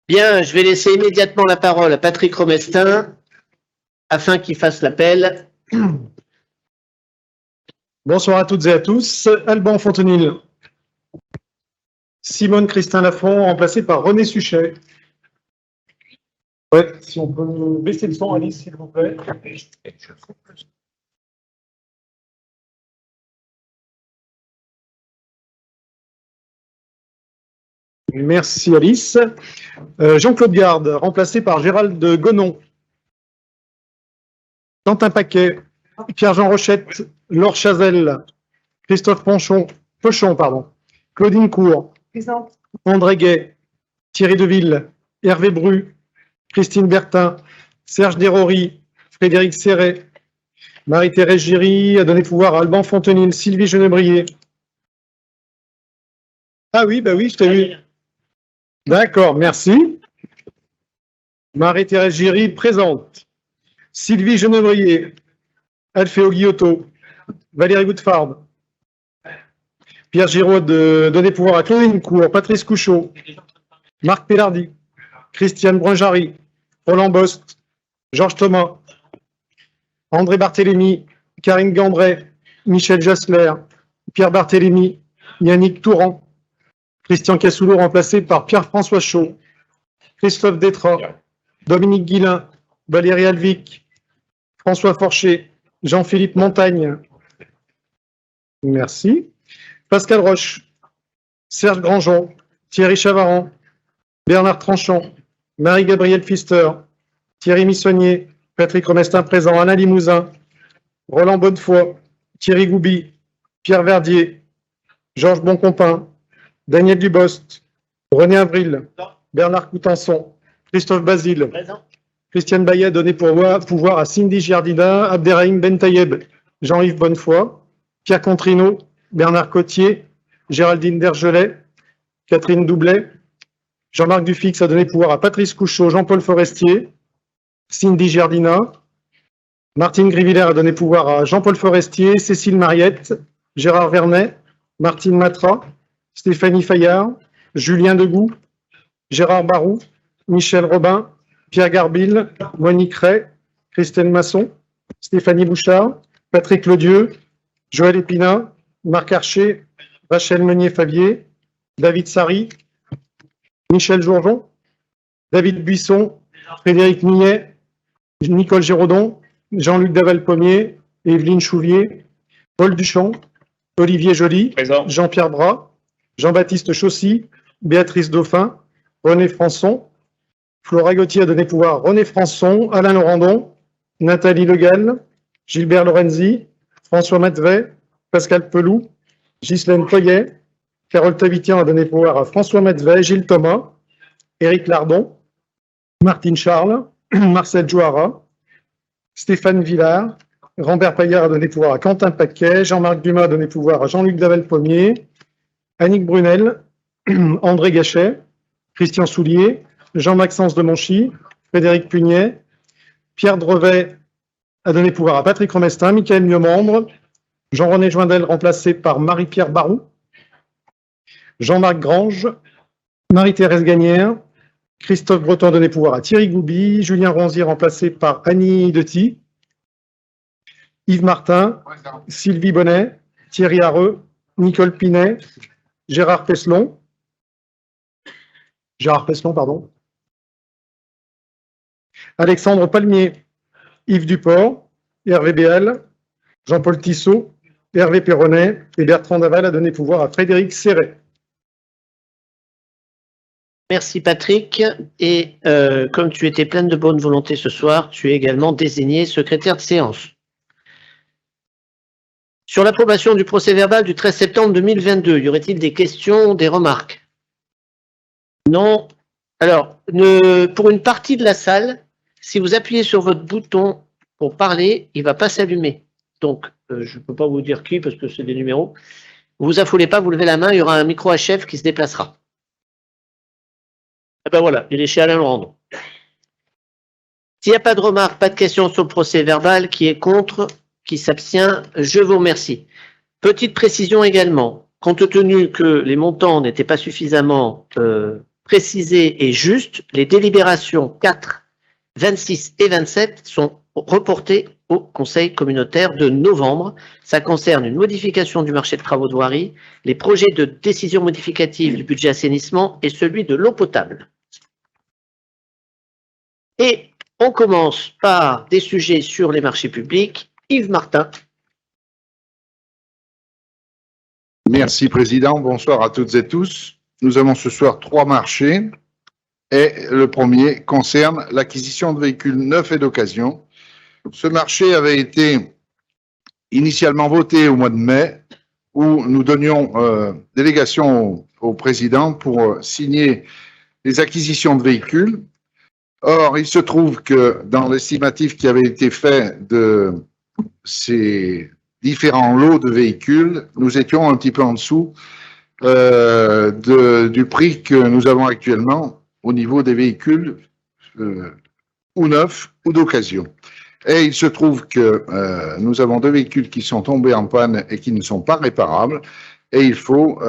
Bien, je vais laisser immédiatement la parole à Patrick Romestin afin qu'il fasse l'appel. Bonsoir à toutes et à tous. Alban Fontenil. Simone Christin Lafont, remplacée par René Suchet. Ouais, si on peut baisser le son, Alice, s'il vous plaît. Merci Alice. Jean-Claude Garde, remplacé par Gérald Gonon. Quentin Paquet, Pierre-Jean Rochette, Laure Chazelle, Christophe Pochon, Claudine Cour, André Gay, Thierry Deville, Hervé Bru, Christine Bertin, Serge Desrory, Frédéric Serret, Marie-Thérèse Giry a donné pouvoir à Alban Fontenil, Sylvie Genebrier. Ah oui, je t'ai vu. D'accord, merci. Marie-Thérèse Giry présente. Sylvie Genebrier, Alféo Guillotot, Valérie Goudfard, Pierre Giraud de donner pouvoir à Claudine Cour, Patrice Couchot, Marc Pellardi, Christiane Brunjary, Roland Bost, Georges Thomas, André Barthélémy, Karine Gambray, Michel Jassler, Pierre Barthélémy, Yannick Touran, Christian Cassoulot remplacé par Pierre-François Chaud, Christophe Détrat, Dominique Guillain, Valérie Alvic, François Forcher, Jean-Philippe Montagne. Merci. Pascal Roche, Serge Grandjean, Thierry Chavaran, Bernard Tranchant, Marie-Gabrielle Pfister, Thierry Missonnier, Patrick Romestin présent, Alain Limousin, Roland Bonnefoy, Thierry Gouby, Pierre Verdier, Georges Boncompin, Daniel Dubost, René Avril, Bernard Coutançon, Christophe Basile, Christiane Bayet donné pouvoir à Cindy Giardina, Abderrahim Bentayeb, Jean-Yves Bonnefoy, Pierre Contrino, Bernard Cotier, Géraldine Dergelet, Catherine Doublet, Jean-Marc Dufix a donné pouvoir à Patrice Couchot, Jean-Paul Forestier, Cindy Giardina, Martine Grivillers a donné pouvoir à Jean-Paul Forestier, Cécile Mariette, Gérard Vernet, Martine Matra, Stéphanie Fayard, Julien Degout, Gérard Barou, Michel Robin, Pierre Garbil, Monique Ray, Christine Masson, Stéphanie Bouchard, Patrick Ledieu, Joël Épinat, Marc Archer, Rachel Meunier-Favier, David Sari, Michel Jourjon, David Buisson, Frédéric Millet, Nicole Géraudon, Jean-Luc Daval-Pommier, Evelyne Chouvier, Paul Duchamp, Olivier Joly, Jean-Pierre Bras, Jean-Baptiste Chaussy, Béatrice Dauphin, René Françon, Flora Gauthier a donné pouvoir à René Françon, Alain Laurendon, Nathalie Legal, Gilbert Lorenzi, François Matvet, Pascal Peloux, Ghislaine Poyet, Carole Tavitian a donné pouvoir à François Matvet, Gilles Thomas, Éric Lardon, Martine Charles, Marcel Jouara, Stéphane Villard, Rambert Paillard a donné pouvoir à Quentin Paquet, Jean-Marc Dumas a donné pouvoir à Jean-Luc Daval-Pommier, Annick Brunel, André Gachet, Christian Soulier, Jean-Maxence Demonchy, Frédéric Pugnet, Pierre Drevet a donné pouvoir à Patrick Romestin, Michael Mieux-Membre, Jean-René Joindel remplacé par Marie-Pierre Barou, Jean-Marc Grange, Marie-Thérèse Gagnère, Christophe Breton a donné pouvoir à Thierry Gouby, Julien Ronzier remplacé par Annie Dety, Yves Martin, Sylvie Bonnet, Thierry Hareux, Nicole Pinet, Gérard Peslon, Alexandre Palmier, Yves Duport, Hervé Béal, Jean-Paul Tissot, Hervé Perronnet et Bertrand Daval a donné pouvoir à Frédéric Serret. Merci Patrick. Et comme tu étais pleine de bonne volonté ce soir, tu es également désigné secrétaire de séance. Sur l'approbation du procès-verbal du 13 septembre 2022, y aurait-il des questions, des remarques? Non. Alors, pour une partie de la salle, si vous appuyez sur votre bouton pour parler, il ne va pas s'allumer. Donc, je ne peux pas vous dire qui parce que c'est des numéros. Vous vous affolez pas, vous levez la main, il y aura un micro HF qui se déplacera. Et ben voilà, il est chez Alain Laurendon. S'il n'y a pas de remarques, pas de questions sur le procès-verbal, qui est contre, qui s'abstient, je vous remercie. Petite précision également, compte tenu que les montants n'étaient pas suffisamment préciser est juste, les délibérations 4, 26 et 27 sont reportées au Conseil communautaire de novembre. Ça concerne une modification du marché de travaux de voirie, les projets de décision modificative du budget assainissement et celui de l'eau potable. Et on commence par des sujets sur les marchés publics. Yves Martin. Merci, Président. Bonsoir à toutes et tous. Nous avons ce soir 3 marchés et le premier concerne l'acquisition de véhicules neufs et d'occasion. Ce marché avait été initialement voté au mois de mai où nous donnions délégation au Président pour signer les acquisitions de véhicules. Or, il se trouve que dans l'estimatif qui avait été fait de ces différents lots de véhicules, nous étions un petit peu en dessous du prix que nous avons actuellement au niveau des véhicules ou neufs ou d'occasion. Et il se trouve que nous avons 2 véhicules qui sont tombés en panne et qui ne sont pas réparables et il faut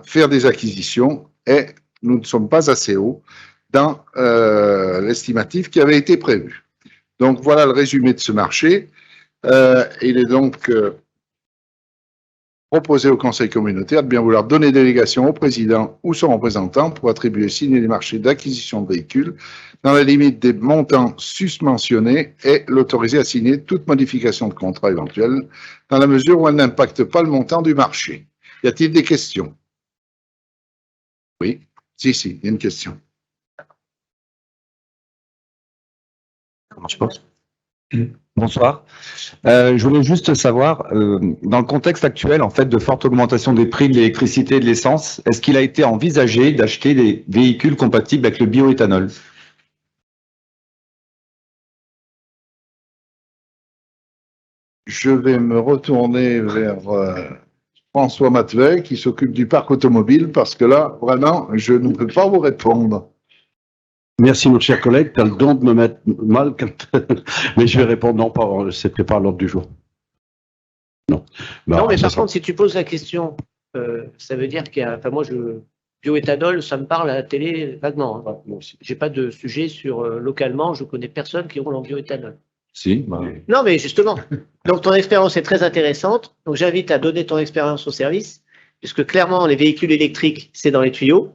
faire des acquisitions et nous ne sommes pas assez hauts dans l'estimatif qui avait été prévu. Donc voilà le résumé de ce marché. Il est donc proposé au Conseil communautaire de bien vouloir donner délégation au président ou son représentant pour attribuer et signer les marchés d'acquisition de véhicules dans la limite des montants susmentionnés et l'autoriser à signer toute modification de contrat éventuelle dans la mesure où elle n'impacte pas le montant du marché. Y a-t-il des questions? Oui, si, il y a une question. Bonsoir. Je voulais juste savoir, dans le contexte actuel, en fait, de forte augmentation des prix de l'électricité et de l'essence, est-ce qu'il a été envisagé d'acheter des véhicules compatibles avec le bioéthanol? Je vais me retourner vers François Matvey qui s'occupe du parc automobile parce que là, vraiment, je ne peux pas vous répondre. Merci, mon cher collègue. Tu as le don de me mettre mal, mais je vais répondre non, c'est préparé à l'ordre du jour. Non. Non, mais par contre, si tu poses la question, ça veut dire qu'il y a. Enfin, moi, bioéthanol, ça me parle à la télé vaguement. Hein. Moi aussi. J'ai pas de sujet sur localement, je connais personne qui roule en bioéthanol. Si. Non, mais justement. Donc, ton expérience est très intéressante. Donc, j'invite à donner ton expérience au service, puisque clairement, les véhicules électriques, c'est dans les tuyaux.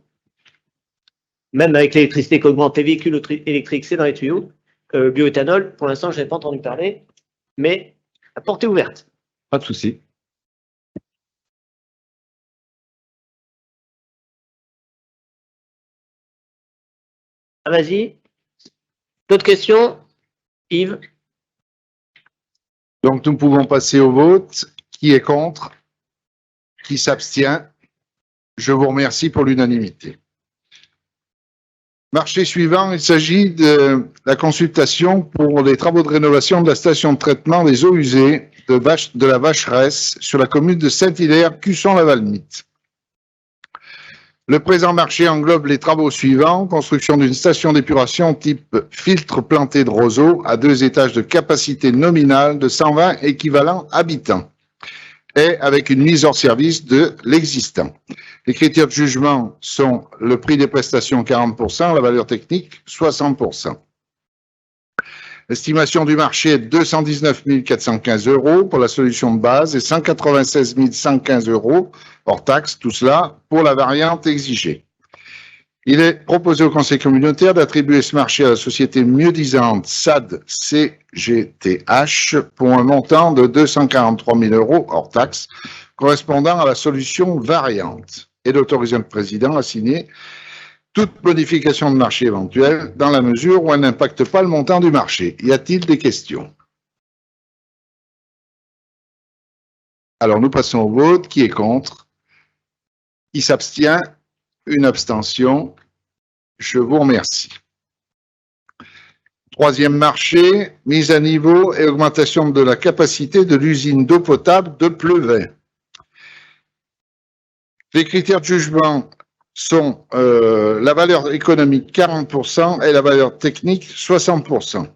Même avec l'électricité qui augmente, les véhicules électriques, c'est dans les tuyaux. Bioéthanol, pour l'instant, je n'ai pas entendu parler, mais à portée ouverte. Pas de souci. Ah, vas-y. D'autres questions? Yves? Donc, nous pouvons passer au vote. Qui est contre? Qui s'abstient? Je vous remercie pour l'unanimité. Marché suivant, il s'agit de la consultation pour les travaux de rénovation de la station de traitement des eaux usées de la Vacheresse sur la commune de Saint-Hilaire, Cusson-la-Valmite. Le présent marché englobe les travaux suivants: construction d'une station d'épuration type filtre planté de roseaux à 2 étages de capacité nominale de 120 équivalents habitants et avec une mise hors service de l'existant. Les critères de jugement sont le prix des prestations 40%, la valeur technique 60%. L'estimation du marché est de 219 415 € pour la solution de base et 196 115 € hors taxe, tout cela pour la variante exigée. Il est proposé au Conseil communautaire d'attribuer ce marché à la société mieux-disante SAD CGTH pour un montant de 243 000 € hors taxe, correspondant à la solution variante, et d'autoriser le président à signer toute modification de marché éventuelle dans la mesure où elle n'impacte pas le montant du marché. Y a-t-il des questions? Alors, nous passons au vote. Qui est contre? Qui s'abstient? Une abstention. Je vous remercie. Troisième marché, mise à niveau et augmentation de la capacité de l'usine d'eau potable de Pleuvay. Les critères de jugement sont la valeur économique 40% et la valeur technique 60%.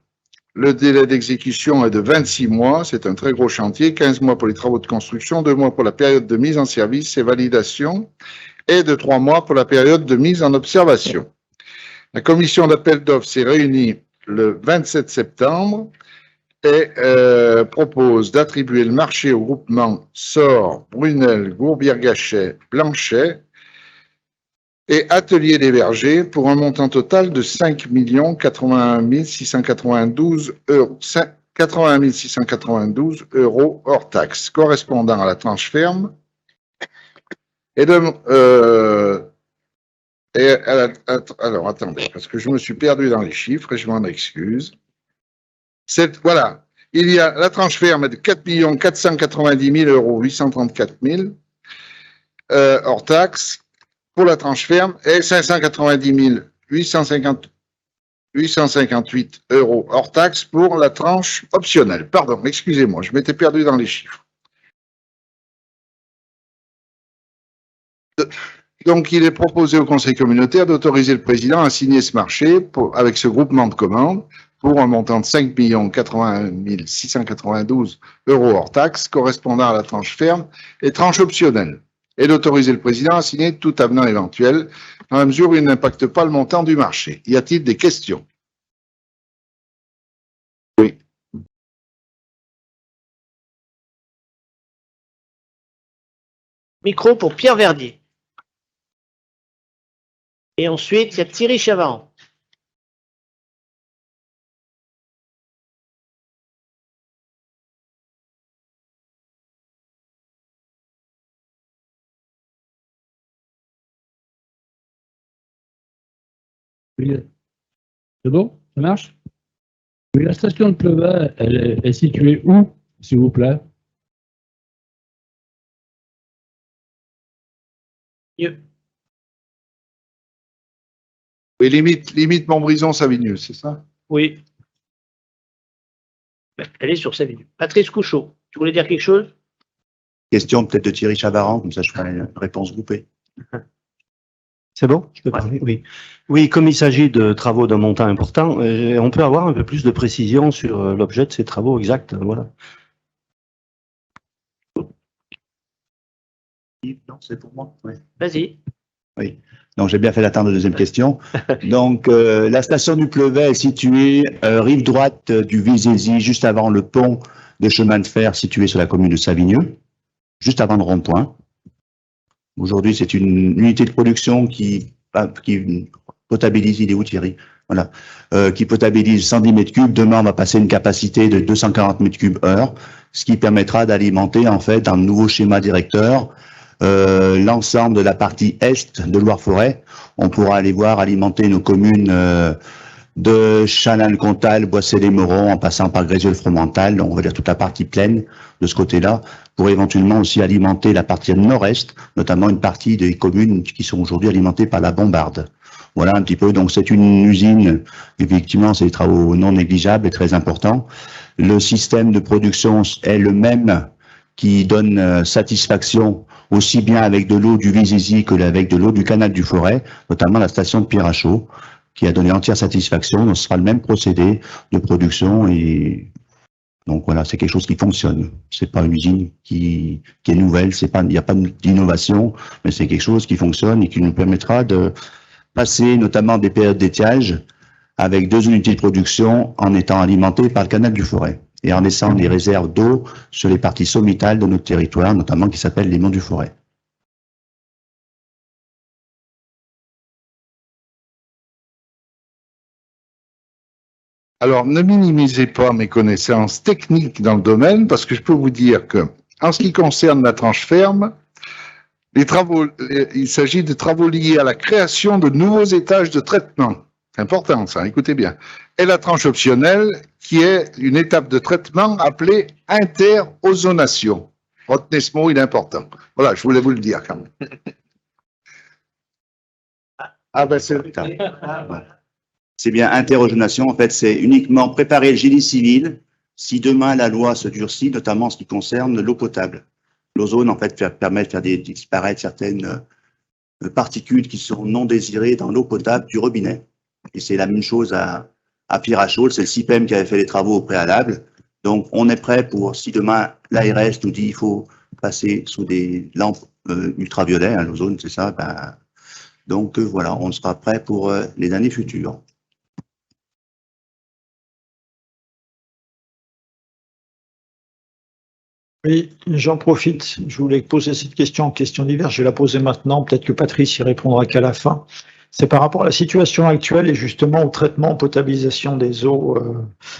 Le délai d'exécution est de 26 mois, c'est un très gros chantier, 15 mois pour les travaux de construction, 2 mois pour la période de mise en service et validation, et de 3 mois pour la période de mise en observation. La commission d'appel d'offres s'est réunie le 27 septembre et propose d'attribuer le marché au groupement Sort, Brunel, Gourbière-Gachet, Blanchet et Atelier des Vergers pour un montant total de 5 81 692 euros hors taxes, correspondant à la tranche ferme alors, attendez, parce que je me suis perdu dans les chiffres et je m'en excuse. Voilà, il y a la tranche ferme de 4 490 000 834 000 hors taxes pour la tranche ferme et 590 858 euros hors taxes pour la tranche optionnelle. Pardon, excusez-moi, je m'étais perdu dans les chiffres. Donc, il est proposé au Conseil communautaire d'autoriser le président à signer ce marché avec ce groupement de commandes pour un montant de 5 81 692 euros hors taxes correspondant à la tranche ferme et tranche optionnelle, et d'autoriser le président à signer tout avenant éventuel dans la mesure où il n'impacte pas le montant du marché. Y a-t-il des questions? Oui. Micro pour Pierre Verdier. Et ensuite, il y a Thierry Chavaron. Oui. C'est bon? Ça marche? Oui, la station de Pleuva, elle est située où, s'il vous plaît? Mieux. Oui, limite Montbrison-Savigneux, c'est ça? Oui. Elle est sur Savigneux. Patrice Couchot, tu voulais dire quelque chose? Question peut-être de Thierry Chavaran, comme ça je ferai une réponse groupée. C'est bon? Je peux parler? Oui. Oui, comme il s'agit de travaux d'un montant important, on peut avoir un peu plus de précision sur l'objet de ces travaux exacts. Voilà. Non, c'est pour moi. Oui. Vas-y. Oui. Donc, j'ai bien fait d'attendre la deuxième question. Donc, la station du Pleuvet est située rive droite du Vézézy, juste avant le pont de chemin de fer situé sur la commune de Savigneux, juste avant le rond-point. Aujourd'hui, c'est une unité de production qui potabilise, il est où Thierry? Voilà, qui potabilise 110 mètres cubes. Demain, on va passer une capacité de 240 mètres cubes heure, ce qui permettra d'alimenter, en fait, un nouveau schéma directeur, l'ensemble de la partie est de Loire-Forêt. On pourra aller voir alimenter nos communes de Châlin-le-Comtal, Boissé-les-Morons, en passant par Grézieux-le-Fromental, on va dire toute la partie pleine de ce côté-là, pour éventuellement aussi alimenter la partie nord-est, notamment une partie des communes qui sont aujourd'hui alimentées par la Bombarde. Voilà un petit peu, donc c'est une usine, effectivement, c'est des travaux non négligeables et très importants. Le système de production est le même qui donne satisfaction aussi bien avec de l'eau du Vézézy que avec de l'eau du canal du Forêt, notamment la station de Pierrachot, qui a donné entière satisfaction. Donc, ce sera le même procédé de production et donc voilà, c'est quelque chose qui fonctionne. C'est pas une usine qui est nouvelle, il n'y a pas d'innovation, mais c'est quelque chose qui fonctionne et qui nous permettra de passer notamment des périodes d'étiage avec 2 unités de production en étant alimentées par le canal du Forêt et en laissant des réserves d'eau sur les parties sommitales de notre territoire, notamment qui s'appellent les monts du Forêt. Alors, ne minimisez pas mes connaissances techniques dans le domaine, parce que je peux vous dire que, en ce qui concerne la tranche ferme, il s'agit de travaux liés à la création de nouveaux étages de traitement. C'est important, ça, écoutez bien. Et la tranche optionnelle, qui est une étape de traitement appelée interozonation. Retenez ce mot, il est important. Voilà, je voulais vous le dire quand même. Ah ben c'est bien interrogénation. En fait, c'est uniquement préparer le génie civil si demain la loi se durcit, notamment en ce qui concerne l'eau potable. L'ozone, en fait, permet de faire disparaître certaines particules qui sont non désirées dans l'eau potable du robinet. Et c'est la même chose à Pierrachot, c'est le CIPEM qui avait fait les travaux au préalable. Donc, on est prêt pour, si demain l'ARS nous dit qu'il faut passer sous des lampes ultraviolets, hein, l'ozone, c'est ça. Donc voilà, on sera prêt pour les années futures. Oui, j'en profite. Je voulais poser cette question d'hiver. Je vais la poser maintenant. Peut-être que Patrice y répondra qu'à la fin. C'est par rapport à la situation actuelle et justement au traitement, potabilisation des eaux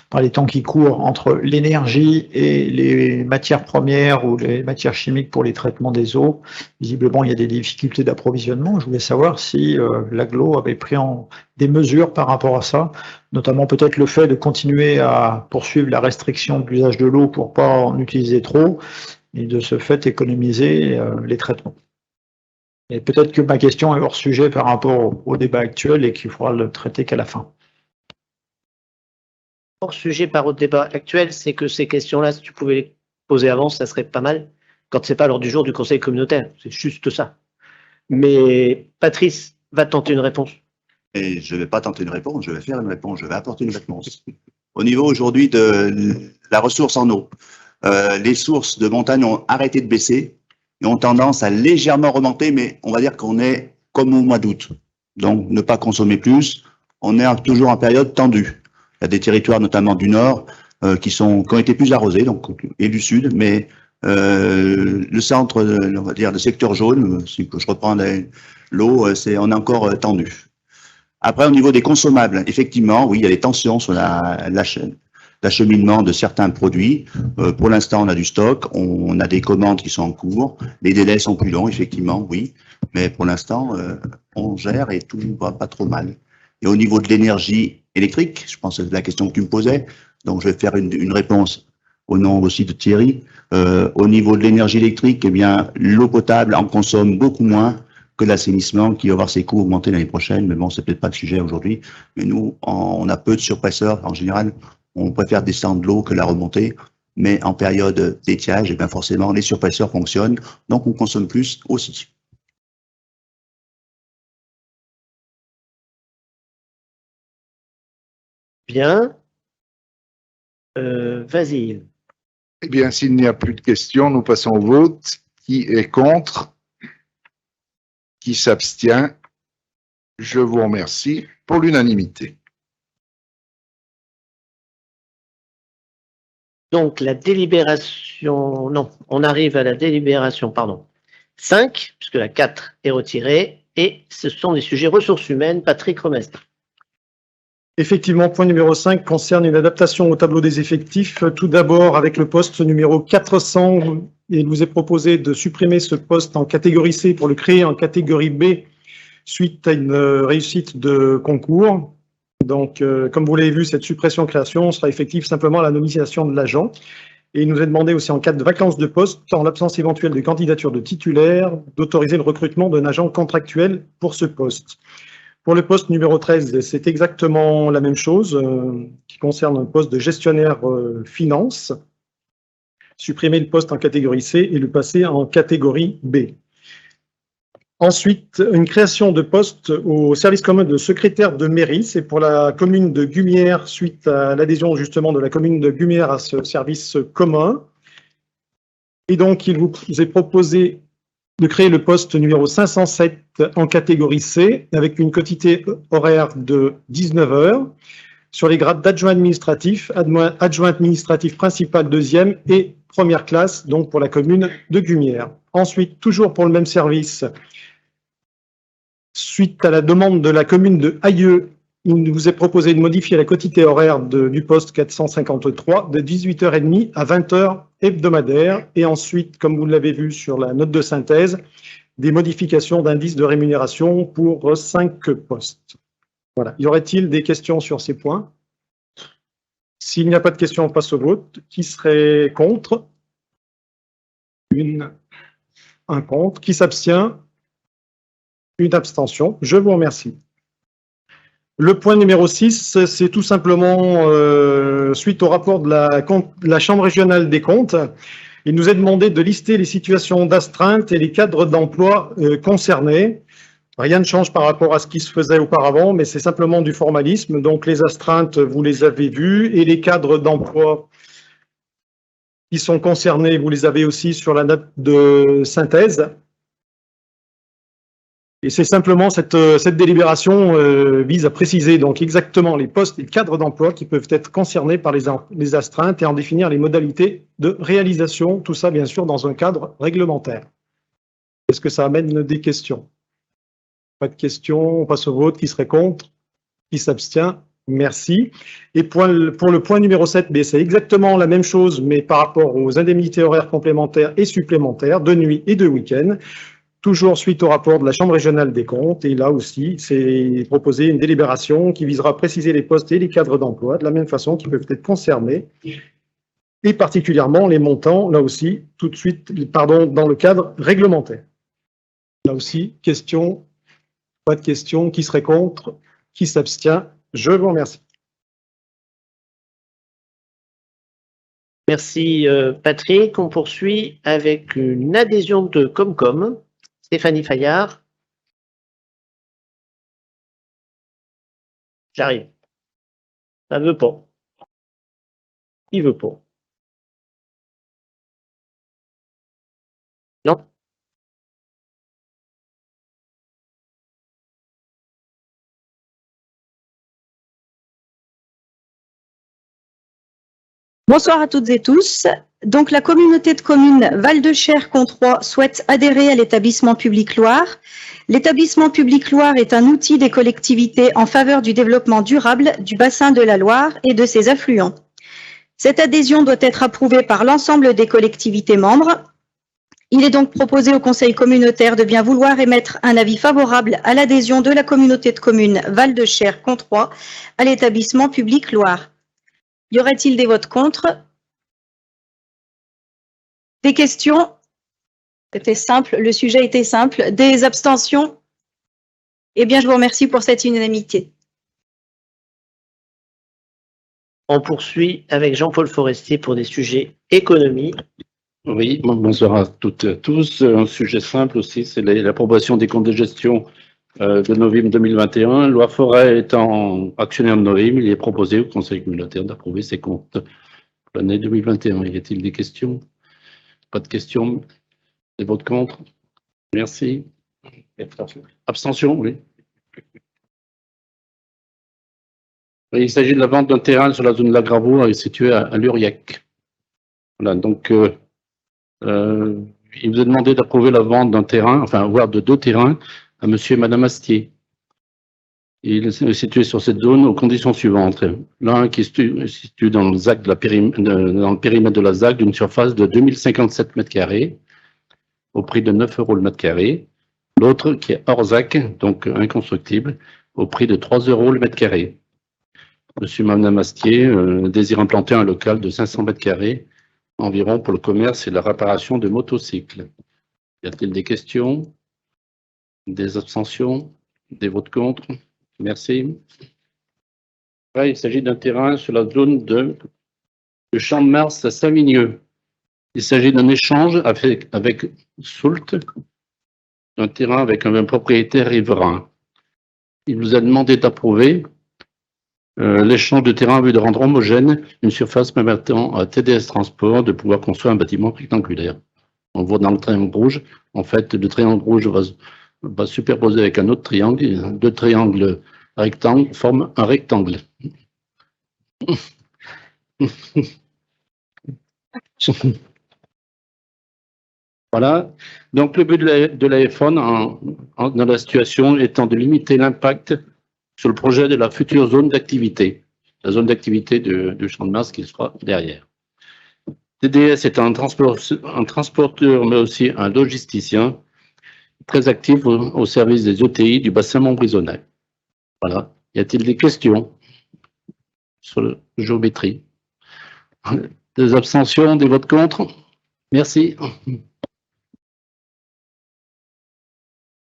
par les temps qui courent entre l'énergie et les matières premières ou les matières chimiques pour les traitements des eaux. Visiblement, il y a des difficultés d'approvisionnement. Je voulais savoir si l'AGLO avait pris des mesures par rapport à ça, notamment peut-être le fait de continuer à poursuivre la restriction de l'usage de l'eau pour pas en utiliser trop et de ce fait économiser les traitements. Et peut-être que ma question est hors sujet par rapport au débat actuel et qu'il faudra le traiter qu'à la fin. Hors sujet par au débat actuel, c'est que ces questions-là, si tu pouvais les poser avant, ça serait pas mal, quand c'est pas l'ordre du jour du Conseil communautaire. C'est juste ça. Mais Patrice va tenter une réponse. Et je ne vais pas tenter une réponse, je vais faire une réponse, je vais apporter une réponse. Au niveau aujourd'hui de la ressource en eau, les sources de montagne ont arrêté de baisser et ont tendance à légèrement remonter, mais on va dire qu'on est comme au mois d'août. Donc, ne pas consommer plus. On est toujours en période tendue. Il y a des territoires, notamment du nord, qui ont été plus arrosés, donc, et du sud, mais le centre, on va dire, le secteur jaune, si je reprends l'eau, on est encore tendu. Après, au niveau des consommables, effectivement, oui, il y a des tensions sur l'acheminement de certains produits. Pour l'instant, on a du stock, on a des commandes qui sont en cours, les délais sont plus longs, effectivement, oui, mais pour l'instant, on gère et tout va pas trop mal. Et au niveau de l'énergie électrique, je pense que c'est la question que tu me posais, donc je vais faire une réponse au nom aussi de Thierry. Au niveau de l'énergie électrique, eh bien, l'eau potable en consomme beaucoup moins que l'assainissement qui va voir ses coûts augmenter l'année prochaine, mais bon, c'est peut-être pas le sujet aujourd'hui, mais nous, on a peu de surpresseurs, en général, on préfère descendre l'eau que la remonter, mais en période d'étiage, et bien forcément, les surpresseurs fonctionnent, donc on consomme plus aussi. Bien. Vas-y. Eh bien, s'il n'y a plus de questions, nous passons au vote. Qui est contre? Qui s'abstient? Je vous remercie pour l'unanimité. Donc, la délibération, non, on arrive à la délibération, pardon. 5, puisque la 4 est retirée, et ce sont des sujets ressources humaines. Patrick Remestre. Effectivement, point numéro 5 concerne une adaptation au tableau des effectifs. Tout d'abord, avec le poste numéro 400, il vous est proposé de supprimer ce poste en catégorie C pour le créer en catégorie B suite à une réussite de concours. Donc, comme vous l'avez vu, cette suppression-création sera effective simplement à la nomination de l'agent. Et il nous est demandé aussi, en cas de vacance de poste, en l'absence éventuelle de candidature de titulaire, d'autoriser le recrutement d'un agent contractuel pour ce poste. Pour le poste numéro 13, c'est exactement la même chose, qui concerne un poste de gestionnaire finance. Supprimer le poste en catégorie C et le passer en catégorie B. Ensuite, une création de poste au service commun de secrétaire de mairie. C'est pour la commune de Gumières, suite à l'adhésion justement de la commune de Gumières à ce service commun. Et donc, il vous est proposé de créer le poste numéro 507 en catégorie C, avec une quotité horaire de 19 heures, sur les grades d'adjoint administratif, adjoint administratif principal deuxième et première classe, donc pour la commune de Gumières. Ensuite, toujours pour le même service, suite à la demande de la commune de Ailleux, il vous est proposé de modifier la quotité horaire du poste 453 de 18h30 à 20h hebdomadaire. Et ensuite, comme vous l'avez vu sur la note de synthèse, des modifications d'indice de rémunération pour 5 postes. Voilà. Y aurait-il des questions sur ces points? S'il n'y a pas de questions, on passe au vote. Qui serait contre? Un contre. Qui s'abstient? Une abstention. Je vous remercie. Le point numéro 6, c'est tout simplement suite au rapport de la Chambre régionale des comptes. Il nous est demandé de lister les situations d'astreinte et les cadres d'emploi concernés. Rien ne change par rapport à ce qui se faisait auparavant, mais c'est simplement du formalisme. Donc les astreintes, vous les avez vues, et les cadres d'emploi qui sont concernés, vous les avez aussi sur la note de synthèse. Et c'est simplement cette délibération vise à préciser donc exactement les postes et cadres d'emploi qui peuvent être concernés par les astreintes et en définir les modalités de réalisation, tout ça bien sûr dans un cadre réglementaire. Est-ce que ça amène des questions? Pas de questions, on passe au vote. Qui serait contre? Qui s'abstient? Merci. Et pour le point numéro 7, c'est exactement la même chose, mais par rapport aux indemnités horaires complémentaires et supplémentaires de nuit et de week-end. Toujours suite au rapport de la Chambre régionale des comptes, et là aussi, c'est proposé une délibération qui visera à préciser les postes et les cadres d'emploi de la même façon qui peuvent être concernés, et particulièrement les montants, là aussi, tout de suite, pardon, dans le cadre réglementaire. Là aussi, question, pas de question, qui serait contre, qui s'abstient? Je vous remercie. Merci Patrick. On poursuit avec une adhésion de Comcom. Stéphanie Fayard. J'arrive. Ça veut pas. Il veut pas. Non. Bonsoir à toutes et tous. Donc, la communauté de communes Val-de-Cher Controis souhaite adhérer à l'établissement public Loire. L'établissement public Loire est un outil des collectivités en faveur du développement durable du bassin de la Loire et de ses affluents. Cette adhésion doit être approuvée par l'ensemble des collectivités membres. Il est donc proposé au conseil communautaire de bien vouloir émettre un avis favorable à l'adhésion de la communauté de communes Val-de-Cher Controis à l'établissement public Loire. Y aurait-il des votes contre? Des questions? C'était simple, le sujet était simple. Des abstentions? Eh bien, je vous remercie pour cette unanimité. On poursuit avec Jean-Paul Forestier pour des sujets économie. Oui, bonsoir à toutes et à tous. Un sujet simple aussi, c'est l'approbation des comptes de gestion de Novim 2021. Loi Forêt étant actionnaire de Novim, il est proposé au Conseil communautaire d'approuver ces comptes pour l'année 2021. Y a-t-il des questions? Pas de questions? Des votes contre? Merci. Abstention, oui. Oui, il s'agit de la vente d'un terrain sur la zone de la Gravour située à Luriac. Voilà, donc il vous est demandé d'approuver la vente d'un terrain, enfin, voire de 2 terrains, à monsieur et madame Astier. Il est situé sur cette zone aux conditions suivantes. L'un qui est situé dans le ZAC dans le périmètre de la ZAC d'une surface de 2057 m², au prix de 9 € le mètre carré. L'autre qui est hors ZAC, donc inconstructible, au prix de 3 € le mètre carré. Monsieur et madame Astier désire implanter un local de 500 m² environ pour le commerce et la réparation de motocycles. Y a-t-il des questions? Des abstentions? Des votes contre? Merci. Là, il s'agit d'un terrain sur la zone de Champ de Mars à Savigneux. Il s'agit d'un échange avec Soult, d'un terrain avec un propriétaire riverain. Il vous a demandé d'approuver l'échange de terrain en vue de rendre homogène une surface permettant à TDS Transport de pouvoir construire un bâtiment rectangulaire. On voit dans le triangle rouge, en fait, le triangle rouge va superposer avec un autre triangle. 2 triangles rectangles forment un rectangle. Voilà. Donc, le but de l'AFON dans la situation étant de limiter l'impact sur le projet de la future zone d'activité, la zone d'activité de Champ de Mars qui sera derrière. TDS est un transporteur, mais aussi un logisticien, très actif au service des ETI du bassin Montbrisonnais. Voilà. Y a-t-il des questions sur la géométrie? Des abstentions, des votes contre? Merci.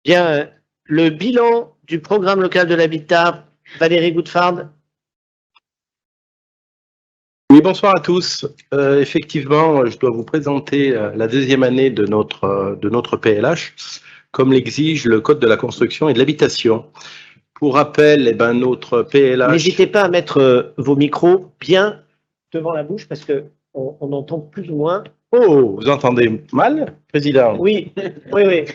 Bien, le bilan du programme local de l'habitat, Valérie Goudfard. Oui, bonsoir à tous. Effectivement, je dois vous présenter la 2e année de notre PLH, comme l'exige le Code de la construction et de l'habitation. Pour rappel, notre PLH... N'hésitez pas à mettre vos micros bien devant la bouche parce que on entend plus ou moins. Oh, vous entendez mal, Président? Oui, oui, oui.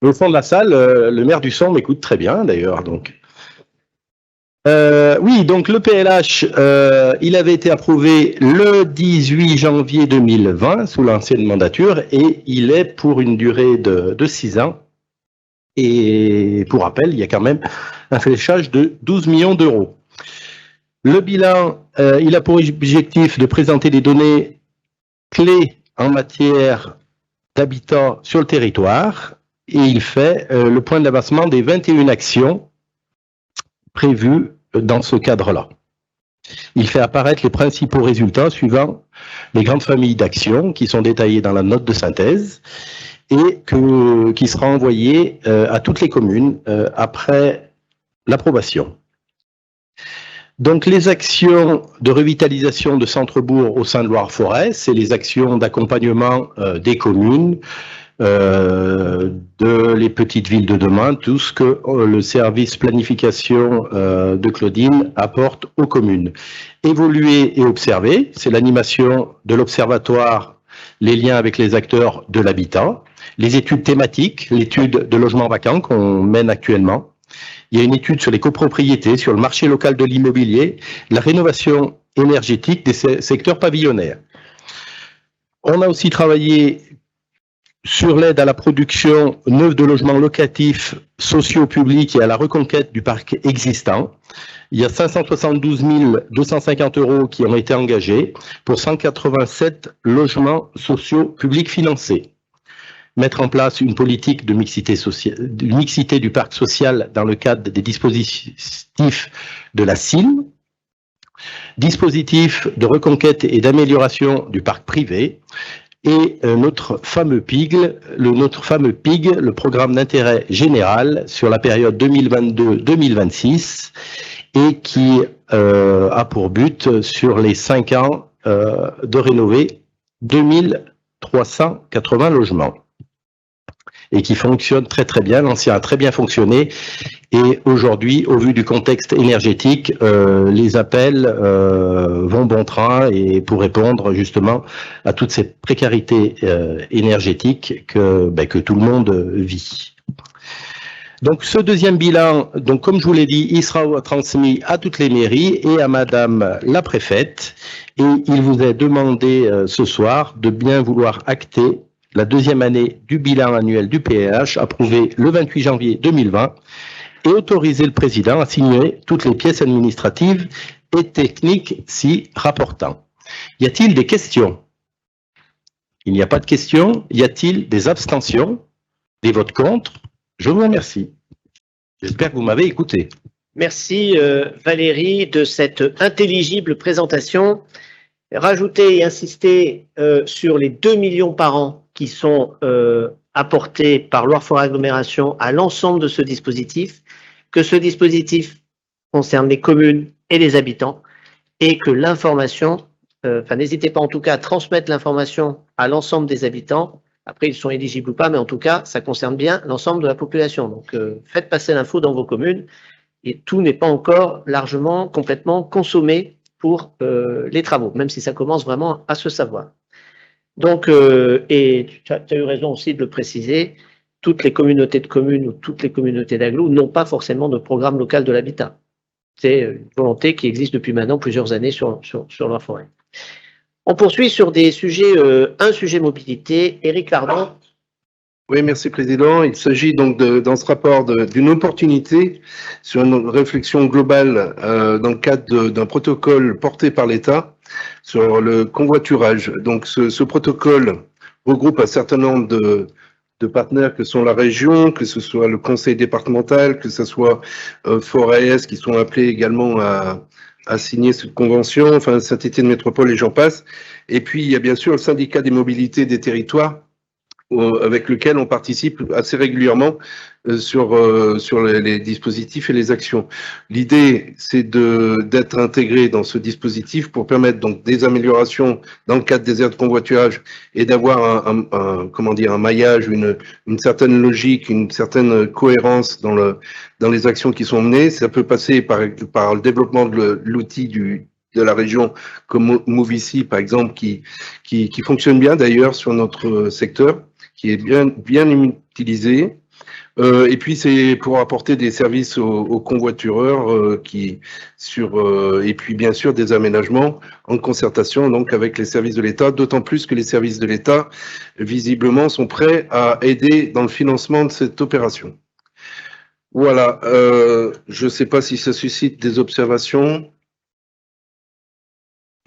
Au fond de la salle, le maire du son m'écoute très bien d'ailleurs. Donc, oui, donc le PLH, il avait été approuvé le 18 janvier 2020 sous l'ancienne mandature et il est pour une durée de 6 ans. Et pour rappel, il y a quand même un fléchage de 12 millions d'euros. Le bilan, il a pour objectif de présenter des données clés en matière d'habitat sur le territoire et il fait le point d'avancement des 21 actions prévues dans ce cadre-là. Il fait apparaître les principaux résultats suivant les grandes familles d'actions qui sont détaillées dans la note de synthèse et qui sera envoyée à toutes les communes après l'approbation. Donc les actions de revitalisation de centre-bourg au sein de Loire-Forêt, c'est les actions d'accompagnement des communes, de les petites villes de demain, tout ce que le service planification de Claudine apporte aux communes. Évoluer et observer, c'est l'animation de l'observatoire, les liens avec les acteurs de l'habitat, les études thématiques, l'étude de logements vacants qu'on mène actuellement. Il y a une étude sur les copropriétés, sur le marché local de l'immobilier, la rénovation énergétique des secteurs pavillonnaires. On a aussi travaillé sur l'aide à la production neuve de logements locatifs sociaux publics et à la reconquête du parc existant. Il y a 572 250 € qui ont été engagés pour 187 logements sociaux publics financés. Mettre en place une politique de mixité du parc social dans le cadre des dispositifs de la CIM, dispositif de reconquête et d'amélioration du parc privé, et notre fameux PIG, le programme d'intérêt général sur la période 2022-2026, et qui a pour but sur les 5 ans de rénover 2380 logements. Et qui fonctionne très très bien, l'ancien a très bien fonctionné, et aujourd'hui, au vu du contexte énergétique, les appels vont bon train et pour répondre justement à toutes ces précarités énergétiques que tout le monde vit. Donc ce deuxième bilan, donc comme je vous l'ai dit, il sera transmis à toutes les mairies et à Madame la préfète, et il vous est demandé ce soir de bien vouloir acter la deuxième année du bilan annuel du PLH, approuvé le 28 janvier 2020, et autoriser le président à signer toutes les pièces administratives et techniques s'y rapportant. Y a-t-il des questions? Il n'y a pas de questions. Y a-t-il des abstentions? Des votes contre? Je vous remercie. J'espère que vous m'avez écouté. Merci Valérie de cette intelligible présentation. Rajouter et insister sur les 2 millions par an qui sont apportés par Loire-Forêt Agglomération à l'ensemble de ce dispositif, que ce dispositif concerne les communes et les habitants, et que l'information, n'hésitez pas en tout cas à transmettre l'information à l'ensemble des habitants. Après, ils sont éligibles ou pas, mais en tout cas, ça concerne bien l'ensemble de la population. Donc, faites passer l'info dans vos communes, et tout n'est pas encore largement, complètement consommé pour les travaux, même si ça commence vraiment à se savoir. Donc, et tu as eu raison aussi de le préciser, toutes les communautés de communes ou toutes les communautés d'agglos n'ont pas forcément de programme local de l'habitat. C'est une volonté qui existe depuis maintenant plusieurs années sur Loire-Forêt. On poursuit sur des sujets, un sujet mobilité. Éric Lardon. Oui, merci Président. Il s'agit donc dans ce rapport d'une opportunité sur une réflexion globale dans le cadre d'un protocole porté par l'État sur le convoiturage. Donc ce protocole regroupe un certain nombre de partenaires que sont la région, que ce soit le conseil départemental, que ce soit Forest, qui sont appelés également à signer cette convention, enfin Saint-Étienne Métropole et j'en passe. Et puis il y a bien sûr le syndicat des mobilités des territoires, avec lequel on participe assez régulièrement sur les dispositifs et les actions. L'idée, c'est d'être intégré dans ce dispositif pour permettre donc des améliorations dans le cadre des aires de convoiturage et d'avoir un maillage, une certaine logique, une certaine cohérence dans les actions qui sont menées. Ça peut passer par le développement de l'outil de la région comme Movici, par exemple, qui fonctionne bien d'ailleurs sur notre secteur, qui est bien utilisé. Et puis c'est pour apporter des services aux convoitureurs et puis bien sûr des aménagements en concertation donc avec les services de l'État, d'autant plus que les services de l'État visiblement sont prêts à aider dans le financement de cette opération. Voilà, je ne sais pas si ça suscite des observations.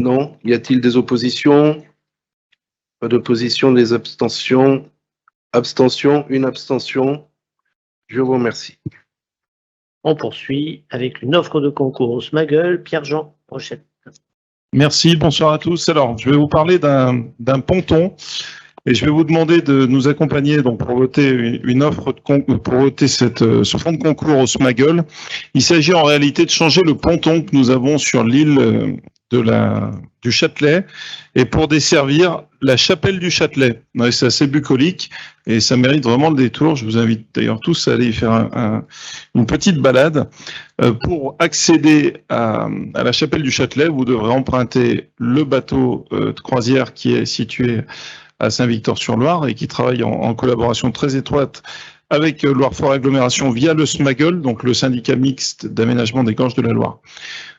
Non? Y a-t-il des oppositions? Pas d'opposition, des abstentions? Abstention, une abstention. Je vous remercie. On poursuit avec une offre de concours au Smaggle. Pierre-Jean Rochette. Merci, bonsoir à tous. Alors, je vais vous parler d'un ponton et je vais vous demander de nous accompagner donc pour voter une offre pour voter ce fonds de concours au Smaggle. Il s'agit en réalité de changer le ponton que nous avons sur l'île du Châtelet et pour desservir la chapelle du Châtelet. Ouais, c'est assez bucolique et ça mérite vraiment le détour. Je vous invite d'ailleurs tous à aller y faire une petite balade. Pour accéder à la chapelle du Châtelet, vous devrez emprunter le bateau de croisière qui est situé à Saint-Victor-sur-Loire et qui travaille en collaboration très étroite avec Loire Fort Agglomération via le SMAGL, donc le syndicat mixte d'aménagement des gorges de la Loire.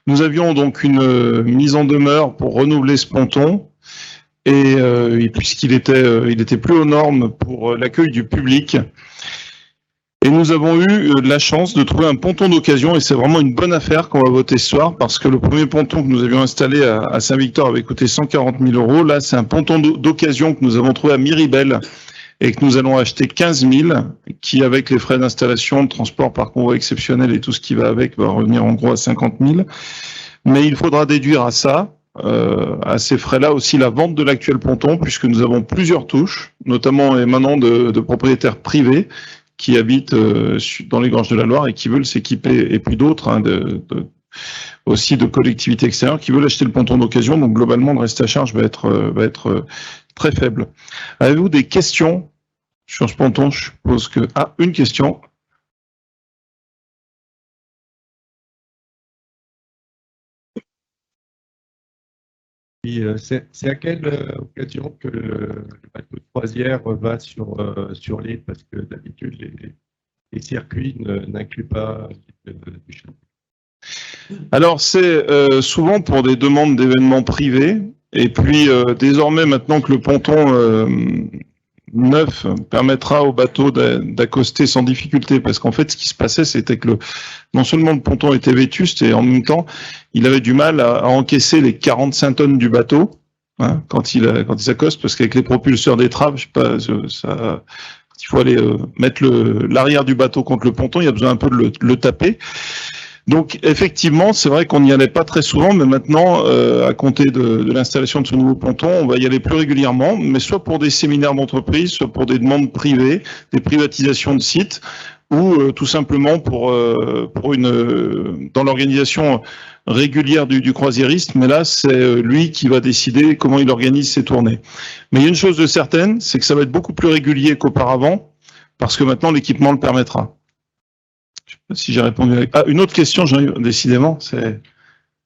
Nous avions donc une mise en demeure pour renouveler ce ponton et puisqu'il était plus aux normes pour l'accueil du public. Et nous avons eu la chance de trouver un ponton d'occasion et c'est vraiment une bonne affaire qu'on va voter ce soir parce que le premier ponton que nous avions installé à Saint-Victor avait coûté 140 000 €. Là, c'est un ponton d'occasion que nous avons trouvé à Miribel et que nous allons acheter 15 000, qui avec les frais d'installation, de transport par convoi exceptionnel et tout ce qui va avec, va revenir en gros à 50 000. Mais il faudra déduire à ça, à ces frais-là aussi la vente de l'actuel ponton, puisque nous avons plusieurs touches, notamment et maintenant de propriétaires privés qui habitent dans les gorges de la Loire et qui veulent s'équiper, et puis d'autres, aussi de collectivités extérieures qui veulent acheter le ponton d'occasion. Donc globalement, le reste à charge va être très faible. Avez-vous des questions sur ce ponton? Je suppose que... Ah, une question. C'est à quelle occasion que le bateau de croisière va sur l'île? Parce que d'habitude, les circuits n'incluent pas du Châtelet. Alors, c'est souvent pour des demandes d'événements privés. Et puis, désormais, maintenant que le ponton neuf permettra au bateau d'accoster sans difficulté, parce qu'en fait, ce qui se passait, c'était que non seulement le ponton était vétuste, et en même temps, il avait du mal à encaisser les 45 tonnes du bateau hein, quand il s'accoste, parce qu'avec les propulseurs d'étrave, je sais pas, il faut aller mettre l'arrière du bateau contre le ponton, il y a besoin un peu de le taper. Donc effectivement, c'est vrai qu'on n'y allait pas très souvent, mais maintenant, à compter de l'installation de ce nouveau ponton, on va y aller plus régulièrement, mais soit pour des séminaires d'entreprise, soit pour des demandes privées, des privatisations de sites, ou tout simplement pour dans l'organisation régulière du croisiériste. Mais là, c'est lui qui va décider comment il organise ses tournées. Mais il y a une chose de certaine, c'est que ça va être beaucoup plus régulier qu'auparavant, parce que maintenant l'équipement le permettra. Je sais pas si j'ai répondu. Ah, une autre question, décidément, c'est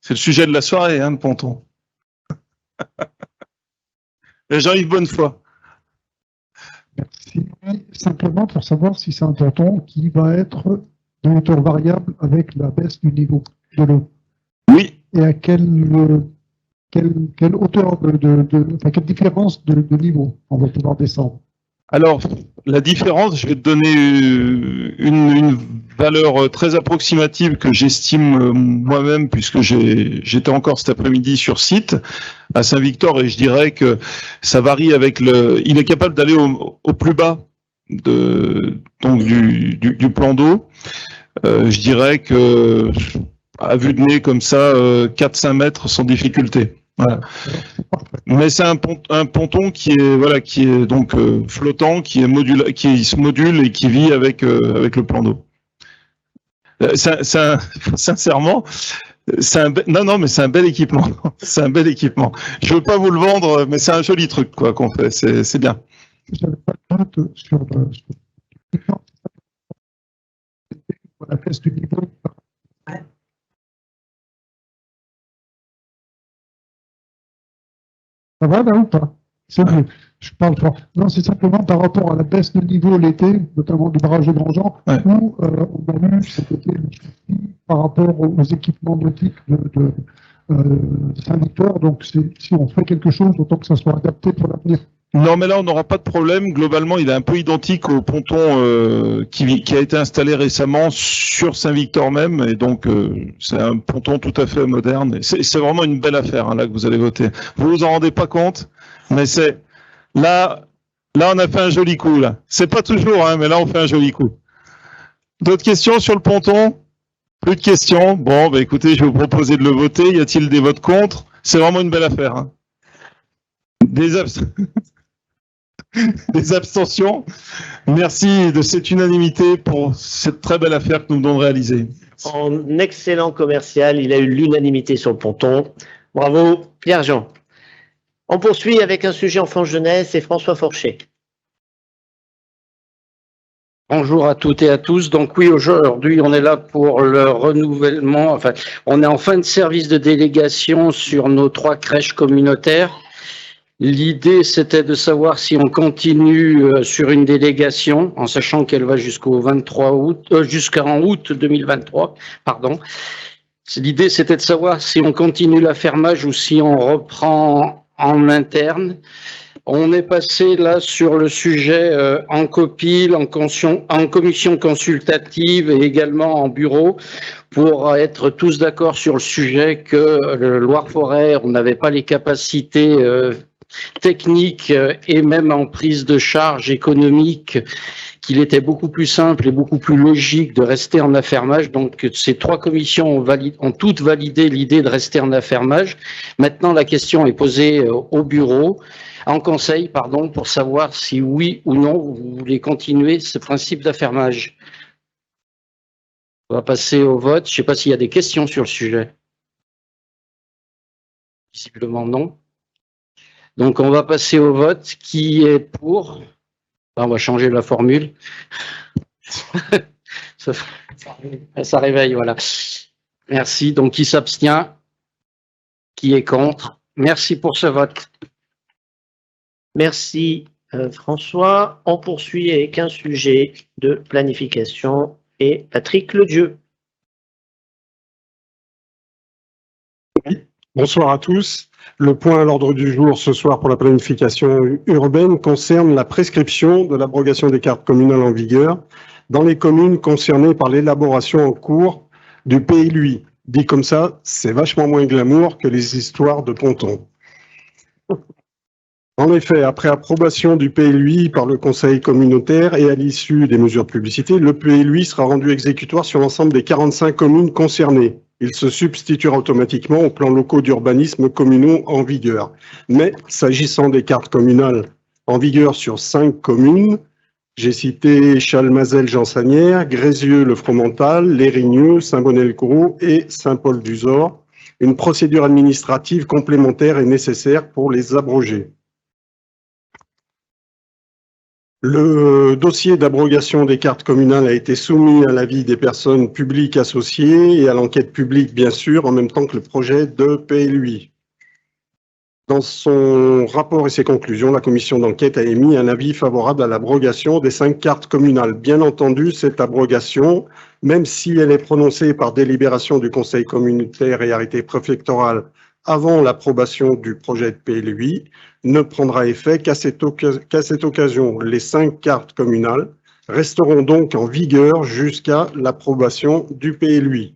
le sujet de la soirée, hein, le ponton. Jean-Yves Bonnefoy. Merci. Simplement pour savoir si c'est un ponton qui va être de hauteur variable avec la baisse du niveau de l'eau. Oui. Et à quelle hauteur enfin, quelle différence de niveau on va pouvoir descendre? Alors, la différence, je vais te donner une valeur très approximative que j'estime moi-même, puisque j'étais encore cet après-midi sur site à Saint-Victor, et je dirais que ça varie avec il est capable d'aller au plus bas donc du plan d'eau. Je dirais que, à vue de nez comme ça, 4-5 mètres sans difficulté. Voilà. Mais c'est un ponton qui est donc flottant, qui se module et qui vit avec le plan d'eau. Sincèrement, mais c'est un bel équipement. C'est un bel équipement. Je veux pas vous le vendre, mais c'est un joli truc quoi qu'on fait. C'est bien. Vous n'avez pas de crainte sur la baisse du niveau? Ça va là ou pas? C'est mieux. Je parle pas. Non, c'est simplement par rapport à la baisse de niveau l'été, notamment du barrage de Grandjean, où on a eu cet été le souci par rapport aux équipements nautiques de Saint-Victor. Donc, si on fait quelque chose, autant que ça soit adapté pour l'avenir. Non, mais là, on n'aura pas de problème. Globalement, il est un peu identique au ponton qui a été installé récemment sur Saint-Victor même. Et donc, c'est un ponton tout à fait moderne. C'est vraiment une belle affaire, hein, là, que vous allez voter. Vous vous en rendez pas compte, mais c'est... Là, on a fait un joli coup, là. C'est pas toujours, hein, mais là, on fait un joli coup. D'autres questions sur le ponton? Plus de questions? Bon, bah, écoutez, je vais vous proposer de le voter. Y a-t-il des votes contre? C'est vraiment une belle affaire, hein. Des abstentions. Merci de cette unanimité pour cette très belle affaire que nous venons de réaliser. En excellent commercial, il a eu l'unanimité sur le ponton. Bravo, Pierre-Jean. On poursuit avec un sujet enfant-jeunesse et François Forchet. Bonjour à toutes et à tous. Donc oui, aujourd'hui, on est là pour le renouvellement. Enfin, on est en fin de service de délégation sur nos 3 crèches communautaires. L'idée, c'était de savoir si on continue sur une délégation, en sachant qu'elle va jusqu'au 23 août, jusqu'en août 2023, pardon. L'idée, c'était de savoir si on continue l'affermage ou si on reprend en interne. On est passé là sur le sujet en copie, en commission consultative et également en bureau pour être tous d'accord sur le sujet que le Loir-Forêt, on n'avait pas les capacités techniques et même en prise de charge économique, qu'il était beaucoup plus simple et beaucoup plus logique de rester en affermage. Donc ces 3 commissions ont toutes validé l'idée de rester en affermage. Maintenant, la question est posée au bureau, en conseil, pardon, pour savoir si oui ou non vous voulez continuer ce principe d'affermage. On va passer au vote. Je ne sais pas s'il y a des questions sur le sujet. Visiblement non. Donc on va passer au vote. Qui est pour? On va changer la formule. Ça réveille, voilà. Merci. Donc qui s'abstient? Qui est contre? Merci pour ce vote. Merci François. On poursuit avec un sujet de planification et Patrick Ledieu. Bonsoir à tous. Le point à l'ordre du jour ce soir pour la planification urbaine concerne la prescription de l'abrogation des cartes communales en vigueur dans les communes concernées par l'élaboration en cours du PLUI. Dit comme ça, c'est vachement moins glamour que les histoires de pontons. En effet, après approbation du PLUI par le conseil communautaire et à l'issue des mesures de publicité, le PLUI sera rendu exécutoire sur l'ensemble des 45 communes concernées. Il se substituera automatiquement aux plans locaux d'urbanisme communaux en vigueur. Mais s'agissant des cartes communales en vigueur sur 5 communes, j'ai cité Chalmazel-Jansanière, Grézieux-le-Fromental, Lérigneux, Saint-Bonnet-le-Coureau et Saint-Paul-du-Zor. Une procédure administrative complémentaire est nécessaire pour les abroger. Le dossier d'abrogation des cartes communales a été soumis à l'avis des personnes publiques associées et à l'enquête publique, bien sûr, en même temps que le projet de PLUI. Dans son rapport et ses conclusions, la commission d'enquête a émis un avis favorable à l'abrogation des 5 cartes communales. Bien entendu, cette abrogation, même si elle est prononcée par délibération du conseil communautaire et arrêté préfectoral avant l'approbation du projet de PLUI, ne prendra effet qu'à cette occasion. Les 5 cartes communales resteront donc en vigueur jusqu'à l'approbation du PLUI.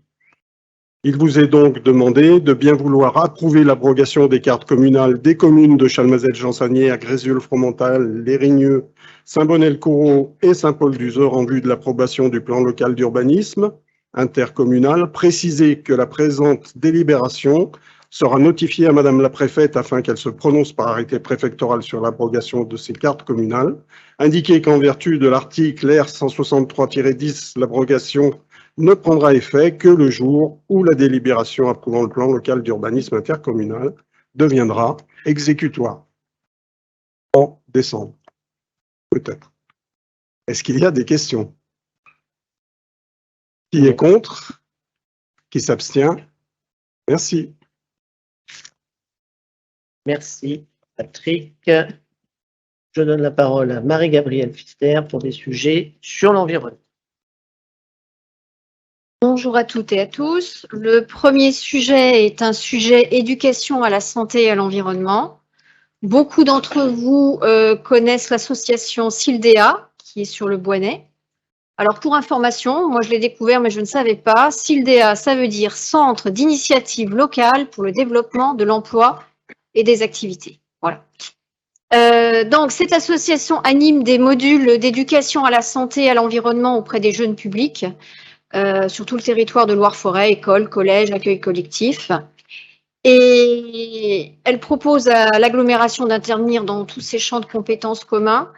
Il vous est donc demandé de bien vouloir approuver l'abrogation des cartes communales des communes de Chalmazel-Jansanière, Grézieux-le-Fromental, Lérigneux, Saint-Bonnet-le-Coureau et Saint-Paul-du-Zor en vue de l'approbation du plan local d'urbanisme intercommunal. Préciser que la présente délibération sera notifiée à Madame la Préfète afin qu'elle se prononce par arrêté préfectoral sur l'abrogation de ces cartes communales. Indiquer qu'en vertu de l'article R 163-10, l'abrogation ne prendra effet que le jour où la délibération approuvant le plan local d'urbanisme intercommunal deviendra exécutoire. En décembre. Peut-être. Est-ce qu'il y a des questions? Qui est contre? Qui s'abstient? Merci. Merci Patrick. Je donne la parole à Marie-Gabrielle Pfister pour des sujets sur l'environnement. Bonjour à toutes et à tous. Le premier sujet est un sujet éducation à la santé et à l'environnement. Beaucoup d'entre vous connaissent l'association SILDEA, qui est sur le Boisnais. Alors, pour information, moi je l'ai découvert, mais je ne savais pas. SILDEA, ça veut dire Centre d'initiative locale pour le développement de l'emploi et des activités. Voilà. Donc, cette association anime des modules d'éducation à la santé et à l'environnement auprès des jeunes publics, sur tout le territoire de Loire-Forêt, écoles, collèges, accueil collectif. Et elle propose à l'agglomération d'intervenir dans tous ces champs de compétences communs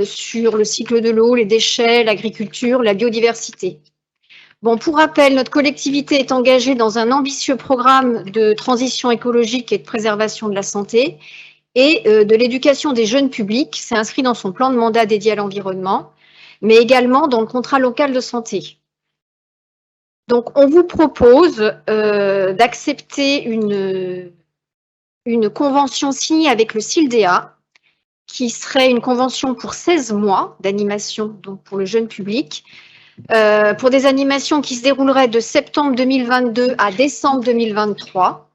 sur le cycle de l'eau, les déchets, l'agriculture, la biodiversité. Bon, pour rappel, notre collectivité est engagée dans un ambitieux programme de transition écologique et de préservation de la santé et de l'éducation des jeunes publics. C'est inscrit dans son plan de mandat dédié à l'environnement, mais également dans le contrat local de santé. Donc, on vous propose d'accepter une convention signée avec le SILDEA, qui serait une convention pour 16 mois d'animation, donc pour le jeune public, pour des animations qui se dérouleraient de septembre 2022 à décembre 2023,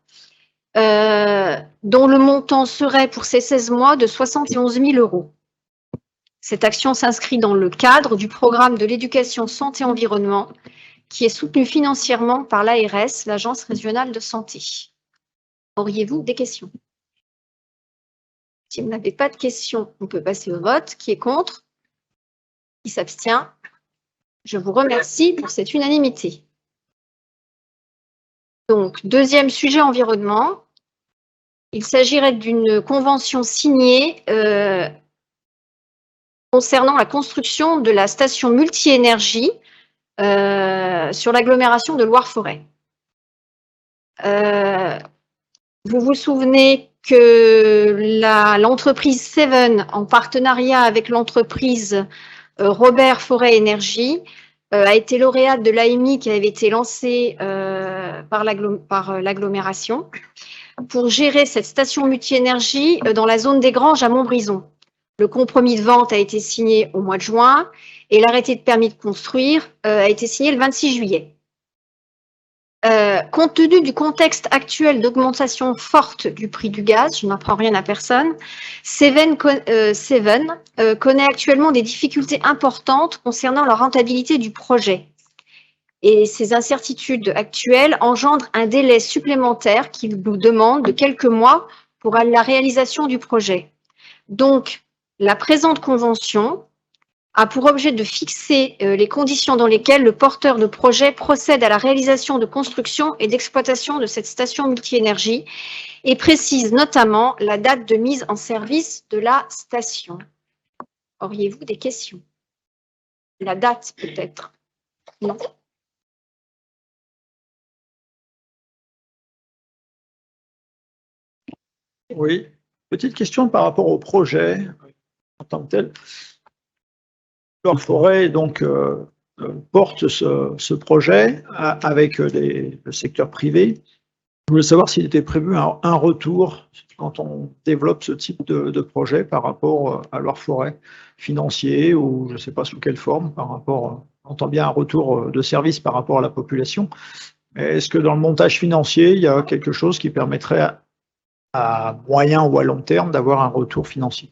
dont le montant serait pour ces 16 mois de 71 000 €. Cette action s'inscrit dans le cadre du programme de l'éducation santé-environnement, qui est soutenu financièrement par l'ARS, l'Agence régionale de santé. Auriez-vous des questions? Si vous n'avez pas de questions, on peut passer au vote. Qui est contre? Qui s'abstient? Je vous remercie pour cette unanimité. Donc, deuxième sujet environnement. Il s'agirait d'une convention signée concernant la construction de la station multi-énergie sur l'agglomération de Loire-Forêt. Vous vous souvenez que l'entreprise Seven, en partenariat avec l'entreprise Robert Forêt Énergie, a été lauréate de l'AMI qui avait été lancée par l'agglomération pour gérer cette station multi-énergie dans la zone des Granges à Montbrison. Le compromis de vente a été signé au mois de juin et l'arrêté de permis de construire a été signé le 26 juillet. Compte tenu du contexte actuel d'augmentation forte du prix du gaz, je n'apprends rien à personne, Seven connaît actuellement des difficultés importantes concernant la rentabilité du projet. Et ces incertitudes actuelles engendrent un délai supplémentaire qui nous demande de quelques mois pour la réalisation du projet. Donc, la présente convention a pour objet de fixer les conditions dans lesquelles le porteur de projet procède à la réalisation de construction et d'exploitation de cette station multi-énergie et précise notamment la date de mise en service de la station. Auriez-vous des questions? La date peut-être? Non? Oui, petite question par rapport au projet en tant que tel. Loire-Forêt donc porte ce projet avec le secteur privé. Je voulais savoir s'il était prévu un retour quand on développe ce type de projet par rapport à Loire-Forêt, financier ou je ne sais pas sous quelle forme, par rapport, on entend bien un retour de service par rapport à la population. Est-ce que dans le montage financier, il y a quelque chose qui permettrait à moyen ou à long terme d'avoir un retour financier?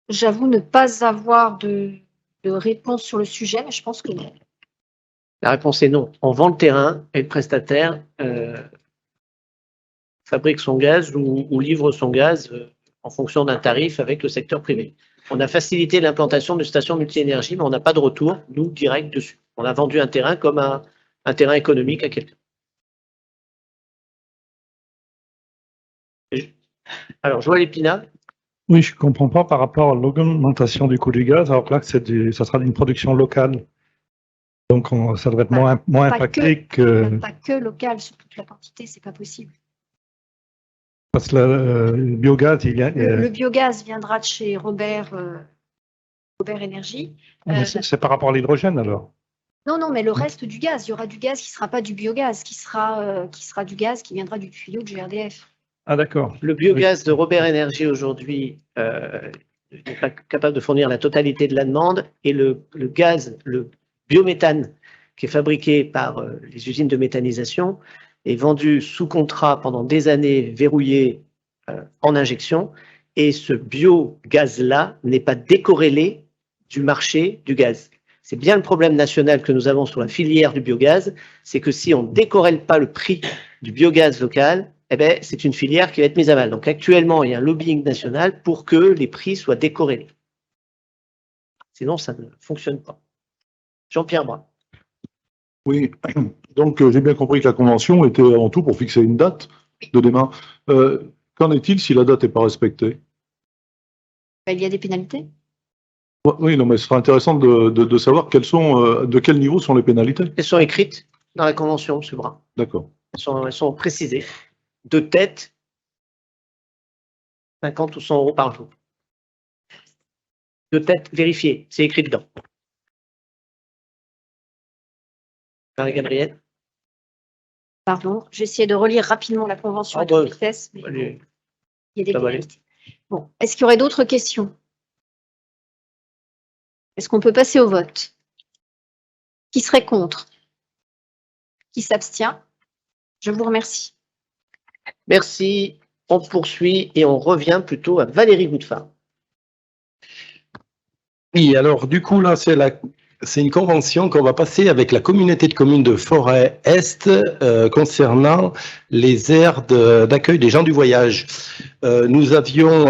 J'avoue ne pas avoir de réponse sur le sujet, mais je pense que non. La réponse est non. On vend le terrain et le prestataire fabrique son gaz ou livre son gaz en fonction d'un tarif avec le secteur privé. On a facilité l'implantation de stations multi-énergie, mais on n'a pas de retour, nous, direct dessus. On a vendu un terrain comme un terrain économique à quelqu'un. Alors, Joël Épinal. Oui, je ne comprends pas par rapport à l'augmentation du coût du gaz, alors que là, ça sera une production locale. Donc, ça devrait être moins impacté que... Pas que local, sur toute la quantité, c'est pas possible. Parce que le biogaz, le biogaz viendra de chez Robert Énergie. C'est par rapport à l'hydrogène, alors? Non, mais le reste du gaz, il y aura du gaz qui ne sera pas du biogaz, qui sera du gaz qui viendra du tuyau de GRDF. Ah, d'accord. Le biogaz de Robert Énergie aujourd'hui n'est pas capable de fournir la totalité de la demande et le gaz, le biométhane qui est fabriqué par les usines de méthanisation est vendu sous contrat pendant des années verrouillé en injection et ce biogaz-là n'est pas décorrélé du marché du gaz. C'est bien le problème national que nous avons sur la filière du biogaz, c'est que si on ne décorrèle pas le prix du biogaz local, eh ben, c'est une filière qui va être mise à mal. Donc actuellement, il y a un lobbying national pour que les prix soient décorrélés. Sinon, ça ne fonctionne pas. Jean-Pierre Brun. Oui, donc j'ai bien compris que la convention était avant tout pour fixer une date de démarrage. Qu'en est-il si la date n'est pas respectée? Il y a des pénalités. Oui, non, mais ce sera intéressant de savoir de quel niveau sont les pénalités. Elles sont écrites dans la convention, M. Brun. D'accord. Elles sont précisées. De tête, 50 ou 100 euros par jour. De tête, vérifié, c'est écrit dedans. Marie-Gabrielle. Pardon, j'essaie de relire rapidement la convention à toute vitesse, mais allez. Il y a des Ça va aller. pénalités. Bon, est-ce qu'il y aurait d'autres questions? Est-ce qu'on peut passer au vote? Qui serait contre? Qui s'abstient? Je vous remercie. Merci. On poursuit et on revient plutôt à Valérie Goudefin. Oui, alors du coup, là, c'est une convention qu'on va passer avec la communauté de communes de Forêt-Est concernant les aires d'accueil des gens du voyage. Nous avions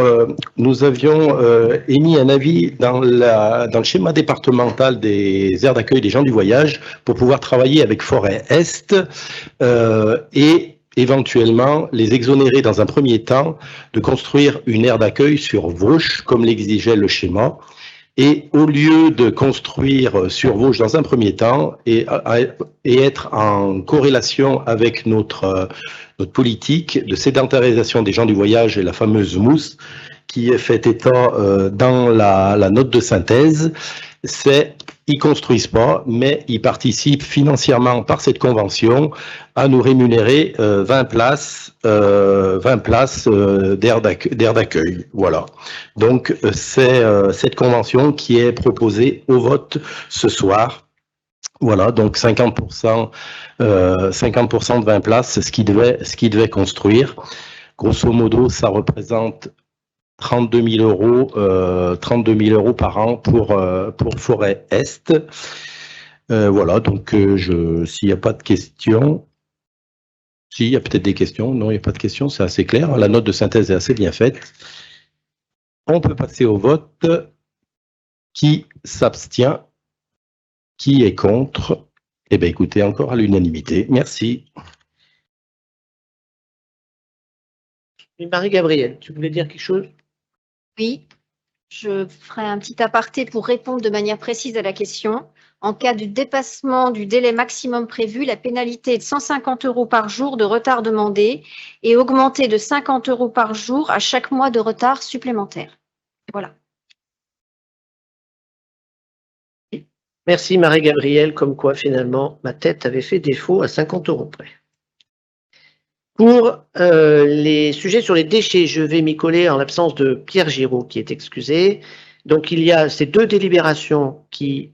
émis un avis dans le schéma départemental des aires d'accueil des gens du voyage pour pouvoir travailler avec Forêt-Est et éventuellement les exonérer dans un premier temps de construire une aire d'accueil sur Vauche, comme l'exigeait le schéma. Et au lieu de construire sur Vosges dans un premier temps et être en corrélation avec notre politique de sédentarisation des gens du voyage et la fameuse mousse qui est fait état dans la note de synthèse, ils construisent pas, mais ils participent financièrement par cette convention à nous rémunérer 20 places d'aire d'accueil. Voilà. Donc c'est cette convention qui est proposée au vote ce soir. Voilà, donc 50% de 20 places, c'est ce qu'ils devaient construire. Grosso modo, ça représente 32 000 euros par an pour Forêt Est. Voilà, donc s'il n'y a pas de questions, s'il y a peut-être des questions, non, il n'y a pas de questions, c'est assez clair. La note de synthèse est assez bien faite. On peut passer au vote. Qui s'abstient? Qui est contre? Eh bien, écoutez, encore à l'unanimité. Merci. Marie-Gabrielle, tu voulais dire quelque chose? Oui, je ferai un petit aparté pour répondre de manière précise à la question. En cas de dépassement du délai maximum prévu, la pénalité est de 150 euros par jour de retard demandé et augmentée de 50 euros par jour à chaque mois de retard supplémentaire. Voilà. Merci Marie-Gabrielle, comme quoi finalement ma tête avait fait défaut à 50 euros près. Pour les sujets sur les déchets, je vais m'y coller en l'absence de Pierre Giraud qui est excusé. Donc il y a ces deux délibérations qui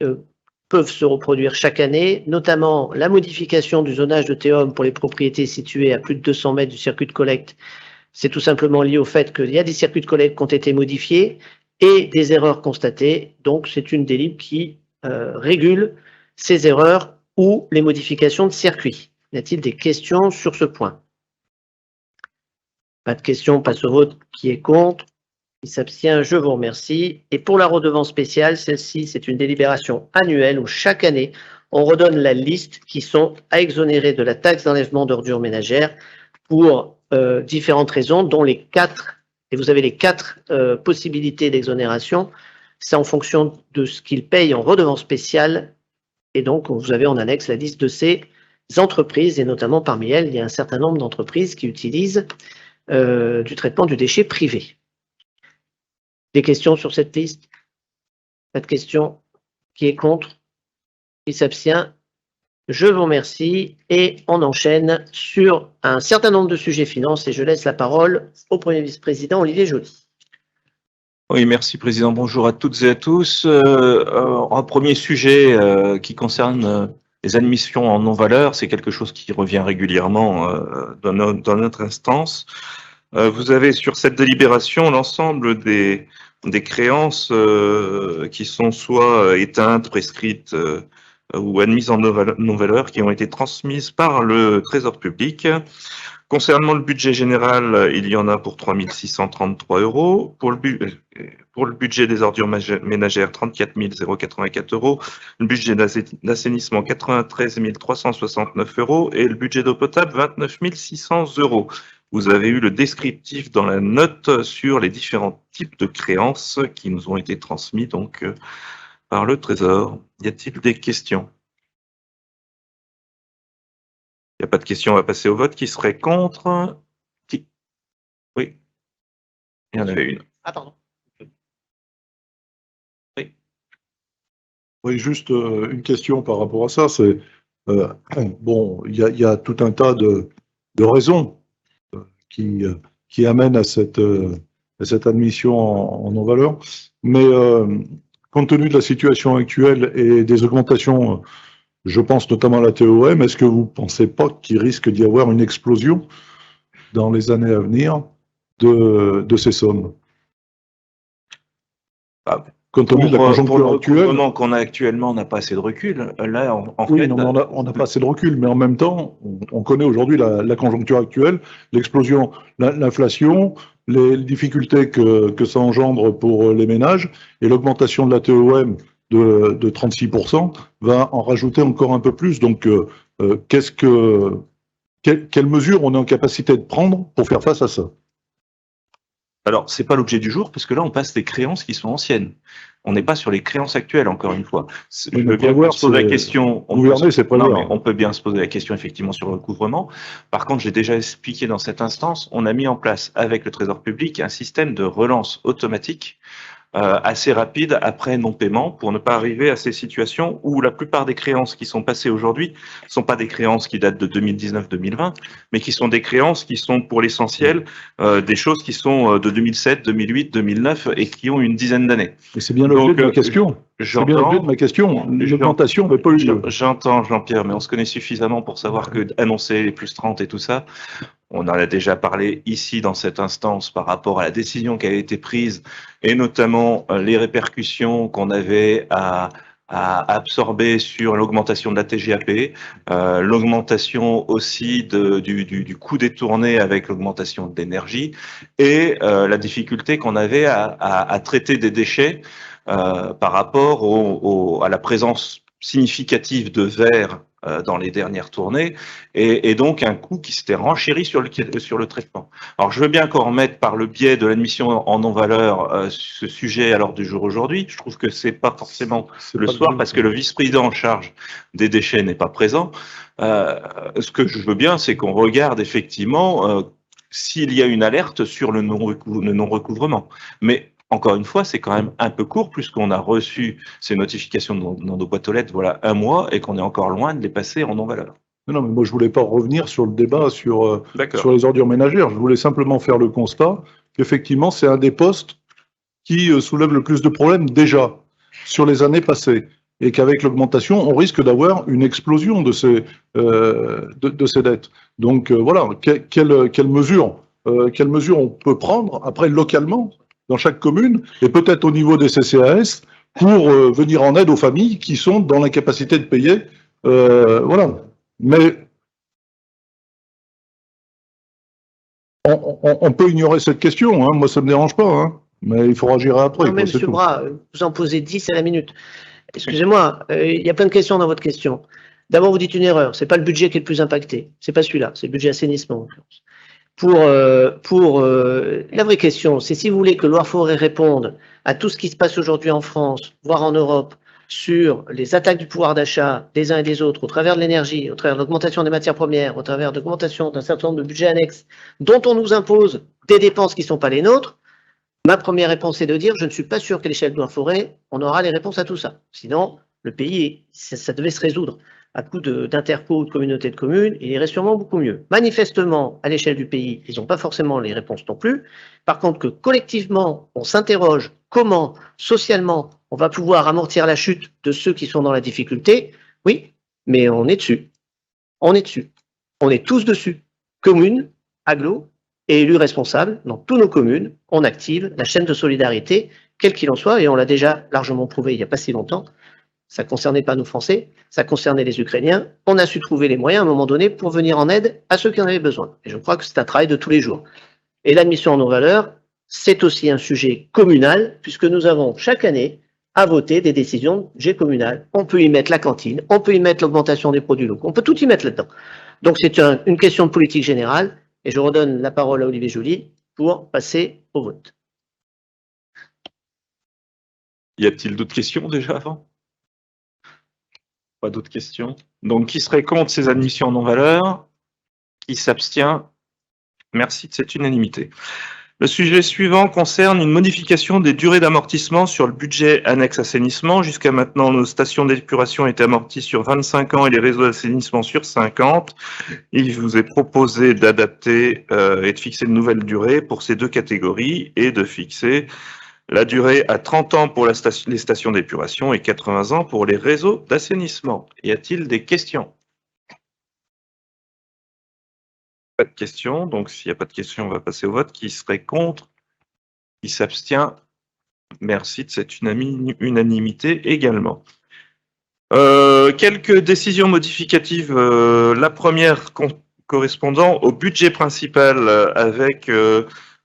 peuvent se reproduire chaque année, notamment la modification du zonage de Théum pour les propriétés situées à plus de 200 mètres du circuit de collecte. C'est tout simplement lié au fait qu'il y a des circuits de collecte qui ont été modifiés et des erreurs constatées. Donc c'est une délib qui régule ces erreurs ou les modifications de circuit. Y a-t-il des questions sur ce point? Pas de questions, on passe au vote. Qui est contre? Qui s'abstient? Je vous remercie. Et pour la redevance spéciale, celle-ci, c'est une délibération annuelle où chaque année, on redonne la liste qui sont à exonérer de la taxe d'enlèvement d'ordures ménagères pour différentes raisons, dont les 4, et vous avez les 4 possibilités d'exonération. C'est en fonction de ce qu'ils payent en redevance spéciale. Et donc, vous avez en annexe la liste de ces entreprises, et notamment parmi elles, il y a un certain nombre d'entreprises qui utilisent du traitement du déchet privé. Des questions sur cette liste? Pas de questions? Qui est contre? Qui s'abstient? Je vous remercie et on enchaîne sur un certain nombre de sujets finances et je laisse la parole au Premier vice-président Olivier Joly. Oui, merci Président. Bonjour à toutes et à tous. Un premier sujet qui concerne les admissions en non-valeur, c'est quelque chose qui revient régulièrement dans notre instance. Vous avez sur cette délibération l'ensemble des créances qui sont soit éteintes, prescrites ou admises en non-valeur qui ont été transmises par le Trésor public. Concernant le budget général, il y en a pour 3 633 €. Pour le budget des ordures ménagères, 34 084 €. Le budget d'assainissement, 93 369 € et le budget d'eau potable, 29 600 €. Vous avez eu le descriptif dans la note sur les différents types de créances qui nous ont été transmis donc par le Trésor. Y a-t-il des questions? Il n'y a pas de questions, on va passer au vote. Qui serait contre? Qui? Oui. Il y en avait une. Ah, pardon. Oui. Oui, juste une question par rapport à ça. C'est bon, il y a tout un tas de raisons qui amènent à cette admission en non-valeur, mais compte tenu de la situation actuelle et des augmentations, je pense notamment à la TOM, est-ce que vous ne pensez pas qu'il risque d'y avoir une explosion dans les années à venir de ces sommes? Compte tenu de la conjoncture actuelle. Pour le moment qu'on a actuellement, on n'a pas assez de recul. Là, en oui, fait, non, mais on n'a pas assez de recul, mais en même temps, on connaît aujourd'hui la conjoncture actuelle, l'explosion, l'inflation, les difficultés que ça engendre pour les ménages et l'augmentation de la TOM de 36% va en rajouter encore un peu plus. Donc, quelles mesures on est en capacité de prendre pour faire face à ça? Alors, c'est pas l'objet du jour, parce que là, on passe des créances qui sont anciennes. On n'est pas sur les créances actuelles, encore une fois. Je veux bien se poser la question. On peut bien se poser la question, effectivement, sur le recouvrement. Par contre, j'ai déjà expliqué dans cette instance, on a mis en place, avec le Trésor public, un système de relance automatique assez rapide après non-paiement pour ne pas arriver à ces situations où la plupart des créances qui sont passées aujourd'hui ne sont pas des créances qui datent de 2019-2020, mais qui sont des créances qui sont pour l'essentiel des choses qui sont de 2007, 2008, 2009 et qui ont une dizaine d'années. Et c'est bien l'objet de ma question. C'est bien l'objet de ma question. L'augmentation n'a pas eu lieu. J'entends, Jean-Pierre, mais on se connaît suffisamment pour savoir que annoncer les plus 30 et tout ça, on en a déjà parlé ici dans cette instance par rapport à la décision qui avait été prise et notamment les répercussions qu'on avait à absorber sur l'augmentation de la TGAP, l'augmentation aussi du coût détourné avec l'augmentation de l'énergie et la difficulté qu'on avait à traiter des déchets par rapport à la présence significative de verre dans les dernières tournées, et donc un coût qui s'était renchéri sur le traitement. Alors je veux bien qu'on remette par le biais de l'admission en non-valeur ce sujet à l'ordre du jour aujourd'hui. Je trouve que c'est pas forcément le soir parce que le vice-président en charge des déchets n'est pas présent. Ce que je veux bien, c'est qu'on regarde effectivement s'il y a une alerte sur le non-recouvrement. Mais encore une fois, c'est quand même un peu court puisqu'on a reçu ces notifications dans nos boîtes aux lettres voilà un mois et qu'on est encore loin de les passer en non-valeur. Non, mais moi je voulais pas revenir sur le débat sur les ordures ménagères. Je voulais simplement faire le constat qu'effectivement c'est un des postes qui soulève le plus de problèmes déjà sur les années passées et qu'avec l'augmentation, on risque d'avoir une explosion de ces dettes. Donc voilà, quelles mesures on peut prendre après localement dans chaque commune, et peut-être au niveau des CCAS, pour venir en aide aux familles qui sont dans l'incapacité de payer. Voilà. Mais on peut ignorer cette question, hein. Moi ça ne me dérange pas, hein. Mais il faut réagir après. Non, mais M. Bras, vous en posez 10 à la minute. Excusez-moi, il y a plein de questions dans votre question. D'abord, vous dites une erreur, c'est pas le budget qui est le plus impacté, c'est pas celui-là, c'est le budget assainissement. La vraie question, c'est si vous voulez que Loire-Forêt réponde à tout ce qui se passe aujourd'hui en France, voire en Europe, sur les attaques du pouvoir d'achat des uns et des autres, au travers de l'énergie, au travers de l'augmentation des matières premières, au travers de l'augmentation d'un certain nombre de budgets annexes, dont on nous impose des dépenses qui ne sont pas les nôtres, ma première réponse est de dire, je ne suis pas sûr qu'à l'échelle de Loire-Forêt, on aura les réponses à tout ça. Sinon, le pays, ça devait se résoudre. à coup d'interco ou de communauté de communes, il irait sûrement beaucoup mieux. Manifestement, à l'échelle du pays, ils n'ont pas forcément les réponses non plus. Par contre, que collectivement, on s'interroge comment, socialement, on va pouvoir amortir la chute de ceux qui sont dans la difficulté, oui, mais on est dessus. On est dessus. On est tous dessus. Communes, agglos et élus responsables dans toutes nos communes, on active la chaîne de solidarité, quel qu'il en soit, et on l'a déjà largement prouvé il n'y a pas si longtemps. Ça ne concernait pas nous Français, ça concernait les Ukrainiens. On a su trouver les moyens à un moment donné pour venir en aide à ceux qui en avaient besoin. Et je crois que c'est un travail de tous les jours. Et l'admission en nos valeurs, c'est aussi un sujet communal, puisque nous avons chaque année à voter des décisions de budget communal. On peut y mettre la cantine, on peut y mettre l'augmentation des produits locaux, on peut tout y mettre là-dedans. Donc c'est une question de politique générale, et je redonne la parole à Olivier Joly pour passer au vote. Y a-t-il d'autres questions déjà avant? Pas d'autres questions. Donc, qui serait contre ces admissions en non-valeur? Qui s'abstient? Merci de cette unanimité. Le sujet suivant concerne une modification des durées d'amortissement sur le budget annexe assainissement. Jusqu'à maintenant, nos stations d'épuration étaient amorties sur 25 ans et les réseaux d'assainissement sur 50. Il vous est proposé d'adapter et de fixer une nouvelle durée pour ces deux catégories et de fixer la durée à 30 ans pour les stations d'épuration et 80 ans pour les réseaux d'assainissement. Y a-t-il des questions? Pas de questions, donc s'il n'y a pas de questions, on va passer au vote. Qui serait contre? Qui s'abstient? Merci de cette unanimité également. Quelques décisions modificatives. La première correspondant au budget principal avec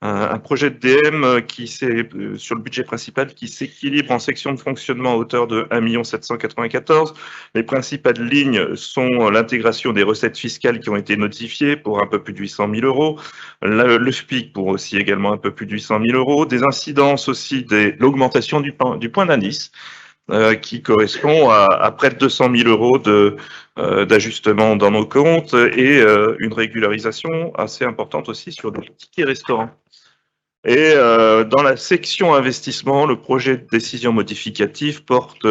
un projet de DM sur le budget principal qui s'équilibre en section de fonctionnement à hauteur de 1 794 000. Les principales lignes sont l'intégration des recettes fiscales qui ont été notifiées pour un peu plus de 800 000 euros, le FPIC pour aussi également un peu plus de 800 000 euros, des incidences aussi de l'augmentation du point d'indice qui correspond à près de 200 000 euros d'ajustement dans nos comptes et une régularisation assez importante aussi sur des tickets restaurants. Et dans la section investissement, le projet de décision modificative porte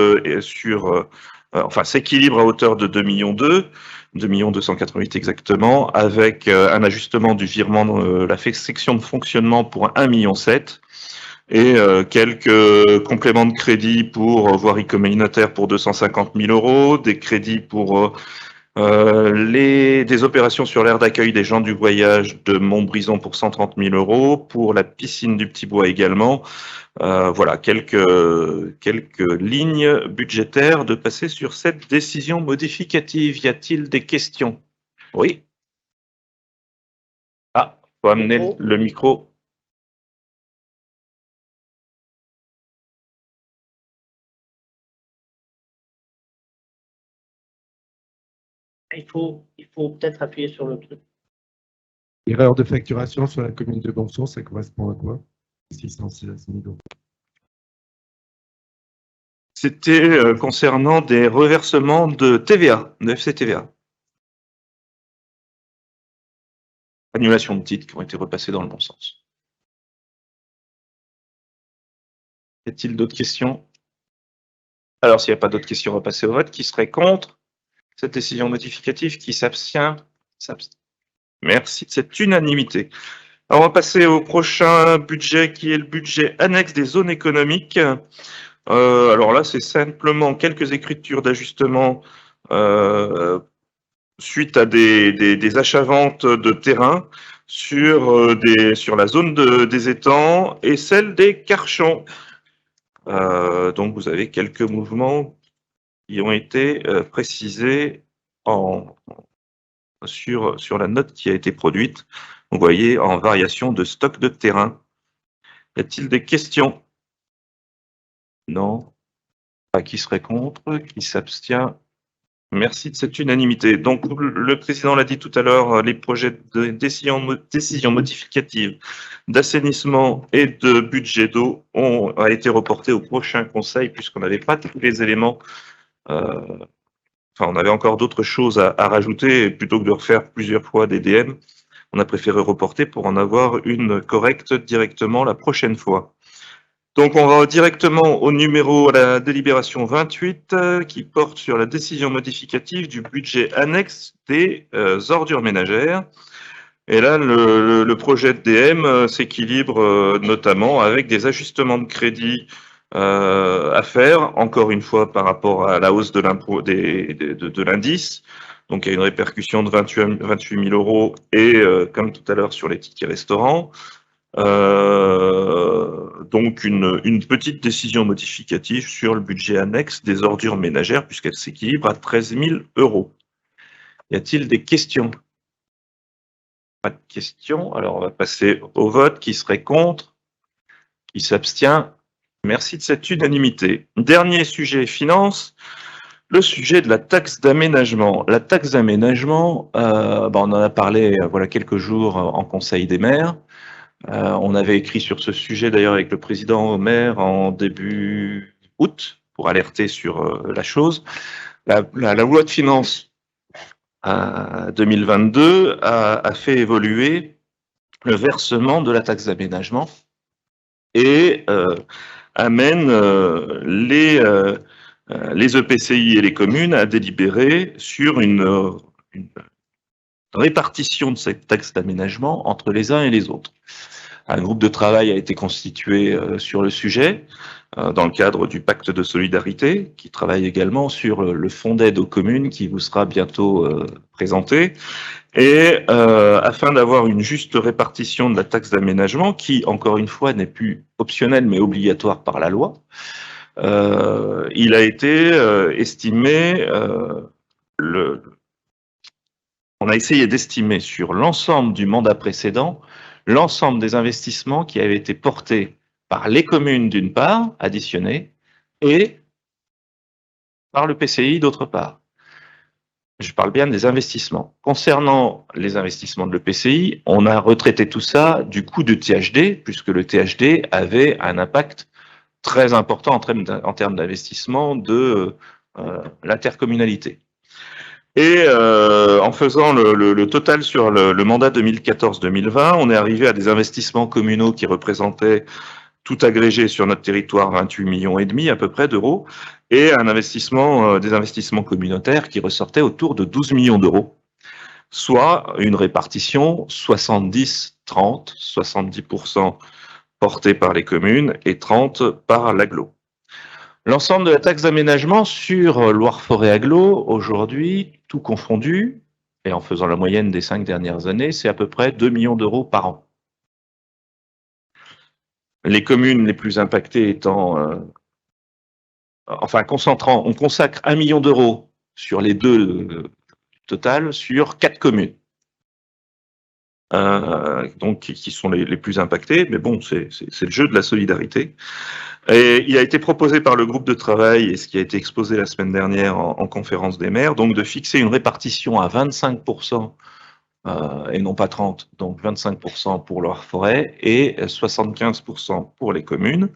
s'équilibre à hauteur de 2,2 millions, 2 288 000 exactement, avec un ajustement du virement de la section de fonctionnement pour 1,7 million et quelques compléments de crédit pour voirie communautaire pour 250 000 euros, des crédits pour des opérations sur l'aire d'accueil des gens du voyage de Montbrison pour 130 000 euros, pour la piscine du Petit Bois également. Voilà, quelques lignes budgétaires de passer sur cette décision modificative. Y a-t-il des questions? Oui. Ah, faut amener le micro. Il faut peut-être appuyer sur le truc. Erreur de facturation sur la commune de Bonson, ça correspond à quoi? 616 000 euros. C'était concernant des reversements de TVA, de FCTVA. Annulation de titres qui ont été repassés dans le bon sens. Y a-t-il d'autres questions? Alors, s'il n'y a pas d'autres questions, on va passer au vote. Qui serait contre cette décision modificative? Qui s'abstient? Merci de cette unanimité. Alors, on va passer au prochain budget qui est le budget annexe des zones économiques. Alors là, c'est simplement quelques écritures d'ajustement suite à des achats-ventes de terrain sur la zone des étangs et celle des carchons. Donc, vous avez quelques mouvements qui ont été précisés sur la note qui a été produite. Vous voyez, en variation de stock de terrain. Y a-t-il des questions? Non. Qui serait contre? Qui s'abstient? Merci de cette unanimité. Donc, le président l'a dit tout à l'heure, les projets de décision modificative d'assainissement et de budget d'eau ont été reportés au prochain conseil puisqu'on n'avait pas tous les éléments. On avait encore d'autres choses à rajouter et plutôt que de refaire plusieurs fois des DM, on a préféré reporter pour en avoir une correcte directement la prochaine fois. Donc, on va directement au numéro, à la délibération 28, qui porte sur la décision modificative du budget annexe des ordures ménagères. Et là, le projet de DM s'équilibre notamment avec des ajustements de crédit à faire, encore une fois par rapport à la hausse de l'impôt de l'indice. Donc, il y a une répercussion de 28 000 euros et, comme tout à l'heure, sur les tickets restaurants. Donc, une petite décision modificative sur le budget annexe des ordures ménagères, puisqu'elle s'équilibre à 13 000 euros. Y a-t-il des questions? Pas de questions. Alors, on va passer au vote. Qui serait contre? Qui s'abstient? Merci de cette unanimité. Dernier sujet, finances. Le sujet de la taxe d'aménagement. La taxe d'aménagement, on en a parlé voilà quelques jours en Conseil des maires. On avait écrit sur ce sujet d'ailleurs avec le président Omer en début août pour alerter sur la chose. La loi de finances 2022 a fait évoluer le versement de la taxe d'aménagement et amène les EPCI et les communes à délibérer sur une répartition de cette taxe d'aménagement entre les uns et les autres. Un groupe de travail a été constitué sur le sujet dans le cadre du pacte de solidarité, qui travaille également sur le fonds d'aide aux communes qui vous sera bientôt présenté. Et afin d'avoir une juste répartition de la taxe d'aménagement, qui, encore une fois, n'est plus optionnelle mais obligatoire par la loi, il a été estimé, on a essayé d'estimer sur l'ensemble du mandat précédent l'ensemble des investissements qui avaient été portés par les communes d'une part, additionnés, et par le PCI d'autre part. Je parle bien des investissements. Concernant les investissements de l'EPCI, on a retraité tout ça du coût de THD, puisque le THD avait un impact très important en termes d'investissement de l'intercommunalité. Et en faisant le total sur le mandat 2014-2020, on est arrivé à des investissements communaux qui représentaient tout agrégé sur notre territoire 28,5 millions à peu près d'euros, et un investissement, des investissements communautaires qui ressortaient autour de 12 millions d'euros, soit une répartition 70-30, 70% portés par les communes et 30% par l'agglo. L'ensemble de la taxe d'aménagement sur Loire-Forêt-Agglo, aujourd'hui, tout confondu, et en faisant la moyenne des 5 dernières années, c'est à peu près 2 millions d'euros par an. Les communes les plus impactées étant, concentrant, on consacre 1 million d'euros sur les deux total sur 4 communes. Donc qui sont les plus impactées, mais bon, c'est le jeu de la solidarité. Et il a été proposé par le groupe de travail, et ce qui a été exposé la semaine dernière en conférence des maires, donc de fixer une répartition à 25%, et non pas 30%, donc 25% pour Loire-Forêt et 75% pour les communes,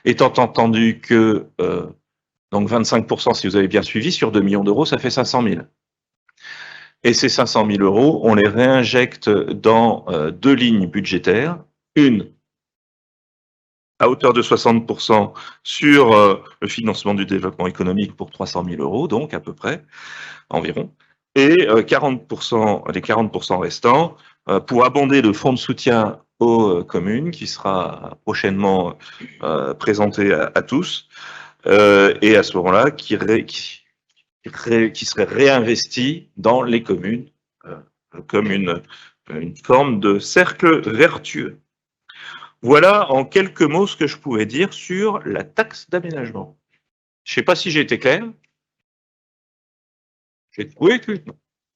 étant entendu que donc 25%, si vous avez bien suivi, sur 2 millions d'euros, ça fait 500 000. Et ces 500 000 euros, on les réinjecte dans deux lignes budgétaires. Une à hauteur de 60% sur le financement du développement économique pour 300 000 euros, donc à peu près, environ. Et 40%, les 40% restants pour abonder le fonds de soutien aux communes qui sera prochainement présenté à tous. Et à ce moment-là, qui serait réinvesti dans les communes comme une forme de cercle vertueux. Voilà en quelques mots ce que je pouvais dire sur la taxe d'aménagement. Je ne sais pas si j'ai été clair. Oui, oui.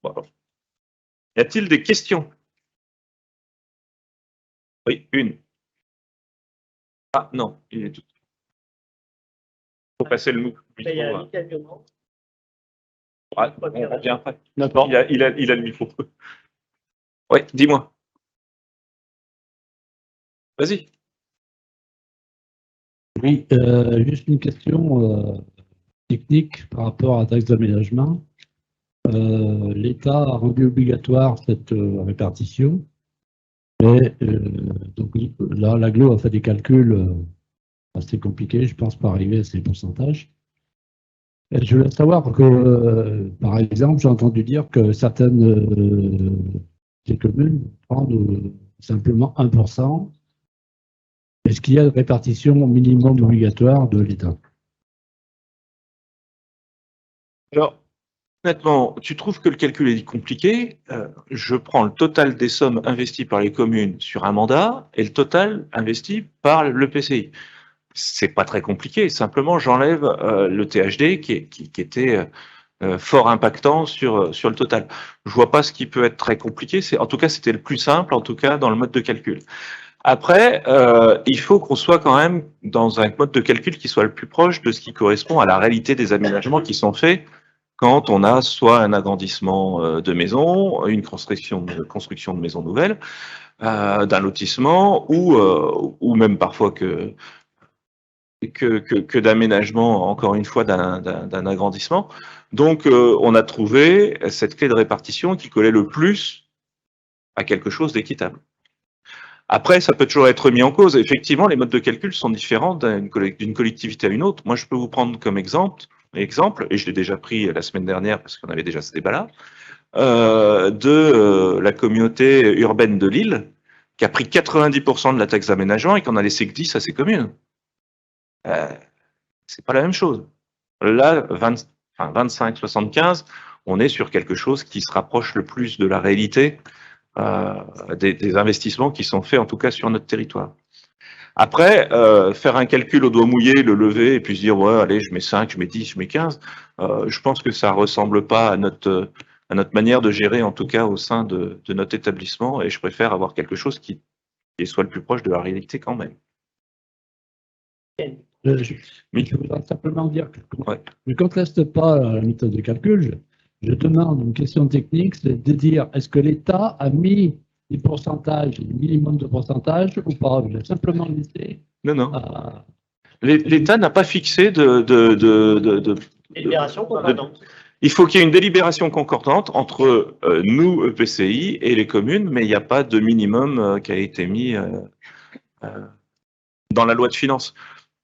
Bon. Y a-t-il des questions? Oui, une. Ah non, il est tout. Il faut passer le micro. Ah, on revient après. D'accord. Il a le micro. Oui, dis-moi. Vas-y. Oui, juste une question technique par rapport à la taxe d'aménagement. L'État a rendu obligatoire cette répartition. Et donc là, l'agglo a fait des calculs assez compliqué, je pense, pour arriver à ces pourcentages. Et je voulais savoir que, par exemple, j'ai entendu dire que certaines des communes prennent simplement 1%. Est-ce qu'il y a une répartition minimum obligatoire de l'État? Alors, honnêtement, tu trouves que le calcul est compliqué? Je prends le total des sommes investies par les communes sur un mandat et le total investi par le PCI. C'est pas très compliqué, simplement j'enlève le THD qui était fort impactant sur le total. Je vois pas ce qui peut être très compliqué, en tout cas c'était le plus simple, en tout cas dans le mode de calcul. Après, il faut qu'on soit quand même dans un mode de calcul qui soit le plus proche de ce qui correspond à la réalité des aménagements qui sont faits quand on a soit un agrandissement de maison, une construction de maisons nouvelles, d'un lotissement ou même parfois que d'aménagement, encore une fois, d'un agrandissement. Donc, on a trouvé cette clé de répartition qui collait le plus à quelque chose d'équitable. Après, ça peut toujours être mis en cause. Effectivement, les modes de calcul sont différents d'une collectivité à une autre. Moi, je peux vous prendre comme exemple, et je l'ai déjà pris la semaine dernière parce qu'on avait déjà ce débat-là, de la communauté urbaine de Lille, qui a pris 90% de la taxe d'aménagement et qui en a laissé que 10 à ses communes. C'est pas la même chose. Là, 25-75, on est sur quelque chose qui se rapproche le plus de la réalité des investissements qui sont faits, en tout cas sur notre territoire. Après, faire un calcul au doigt mouillé, le lever, et puis se dire, ouais, allez, je mets 5, je mets 10, je mets 15, je pense que ça ressemble pas à notre manière de gérer, en tout cas au sein de notre établissement, et je préfère avoir quelque chose qui soit le plus proche de la réalité quand même. Je voudrais simplement dire que je ne conteste pas la méthode de calcul. Je demande une question technique, c'est de dire est-ce que l'État a mis des pourcentages, des minimum de pourcentage ou pas? Je l'ai simplement laissé. Non. L'État n'a pas fixé Délibération concordante. Il faut qu'il y ait une délibération concordante entre nous, EPCI, et les communes, mais il n'y a pas de minimum qui a été mis dans la loi de finances.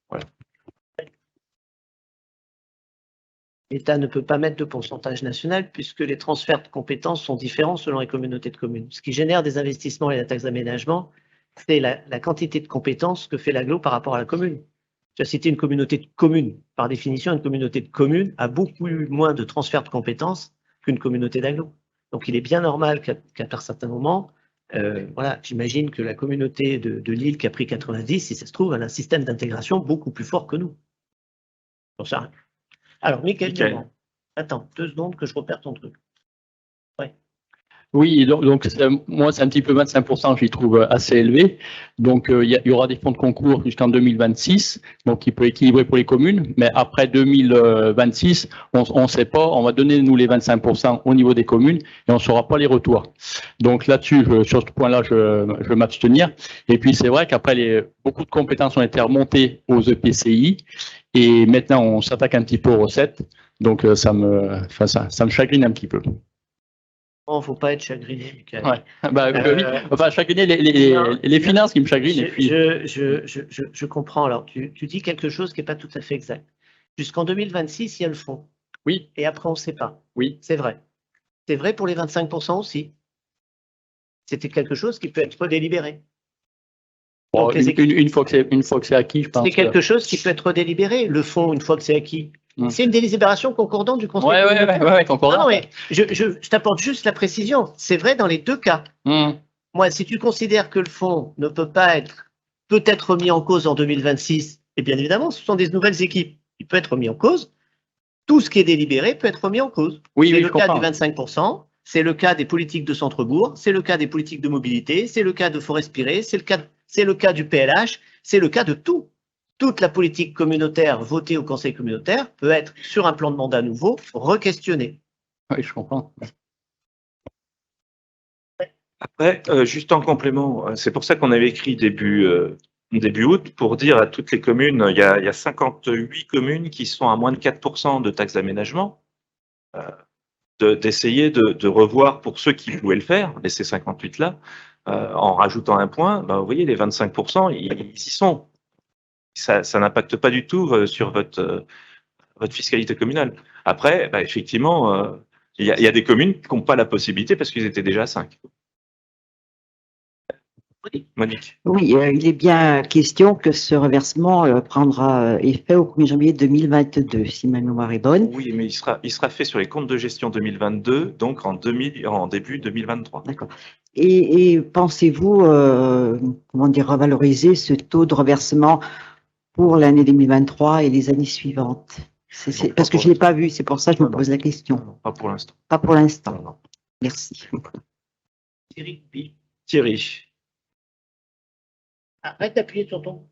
Voilà. L'État ne peut pas mettre de pourcentage national puisque les transferts de compétences sont différents selon les communautés de communes. Ce qui génère des investissements et la taxe d'aménagement, c'est la quantité de compétences que fait l'agglo par rapport à la commune. Tu as cité une communauté de communes. Par définition, une communauté de communes a beaucoup moins de transferts de compétences qu'une communauté d'agglo. Donc il est bien normal qu'à certains moments, voilà, j'imagine que la communauté de Lille qui a pris 90, si ça se trouve, elle a un système d'intégration beaucoup plus fort que nous. Pour ça. Alors, Mickaël, attends 2 secondes que je repère ton truc. Ouais. Oui, donc moi, c'est un petit peu 25%, je les trouve assez élevé. Donc, il y aura des fonds de concours jusqu'en 2026, donc qui peut équilibrer pour les communes. Mais après 2026, on ne sait pas, on va donner, nous, les 25% au niveau des communes et on ne saura pas les retours. Donc là-dessus, sur ce point-là, je veux m'abstenir. Et puis, c'est vrai qu'après, beaucoup de compétences ont été remontées aux EPCI. Et maintenant, on s'attaque un petit peu aux recettes. Donc, ça me chagrine un petit peu. Bon, faut pas être chagriné, Mickaël. Ouais. Oui. Enfin, chagriner les finances qui me chagrinent. Je comprends. Alors, tu dis quelque chose qui n'est pas tout à fait exact. Jusqu'en 2026, il y a le fonds. Oui. Et après, on ne sait pas. Oui. C'est vrai. C'est vrai pour les 25% aussi. C'était quelque chose qui peut être délibéré. Bon, une fois que c'est acquis, je pense. C'est quelque chose qui peut être délibéré. Le fonds, une fois que c'est acquis. C'est une délibération concordante du conseil. Oui, concordante. Non, mais je t'apporte juste la précision. C'est vrai dans les 2 cas. Moi, si tu considères que le fonds ne peut être remis en cause en 2026, et bien évidemment, ce sont des nouvelles équipes. Il peut être remis en cause. Tout ce qui est délibéré peut être remis en cause. Oui, c'est le cas du 25%, c'est le cas des politiques de centre-bourg, c'est le cas des politiques de mobilité, c'est le cas de Faut respirer, c'est le cas du PLH, c'est le cas de tout. Toute la politique communautaire votée au Conseil communautaire peut être, sur un plan de mandat nouveau, requestionnée. Oui, je comprends. Après, juste en complément, c'est pour ça qu'on avait écrit début août pour dire à toutes les communes, il y a 58 communes qui sont à moins de 4% de taxes d'aménagement, d'essayer de revoir pour ceux qui pouvaient le faire, et ces 58-là, en rajoutant un point, vous voyez, les 25%, ils y sont. ça n'impacte pas du tout sur votre fiscalité communale. Après, bah, effectivement, il y a des communes qui n'ont pas la possibilité parce qu'ils étaient déjà à 5. Monique. Oui, il est bien question que ce reversement prendra effet au 1er janvier 2022, si ma mémoire est bonne. Oui, mais il sera fait sur les comptes de gestion 2022, donc en début 2023. D'accord. Et pensez-vous, comment dire, revaloriser ce taux de reversement pour l'année 2023 et les années suivantes? Parce que je ne l'ai pas vu, c'est pour ça que je me pose la question. Pas pour l'instant. Pas pour l'instant. Merci. Thierry. Arrête d'appuyer sur ton.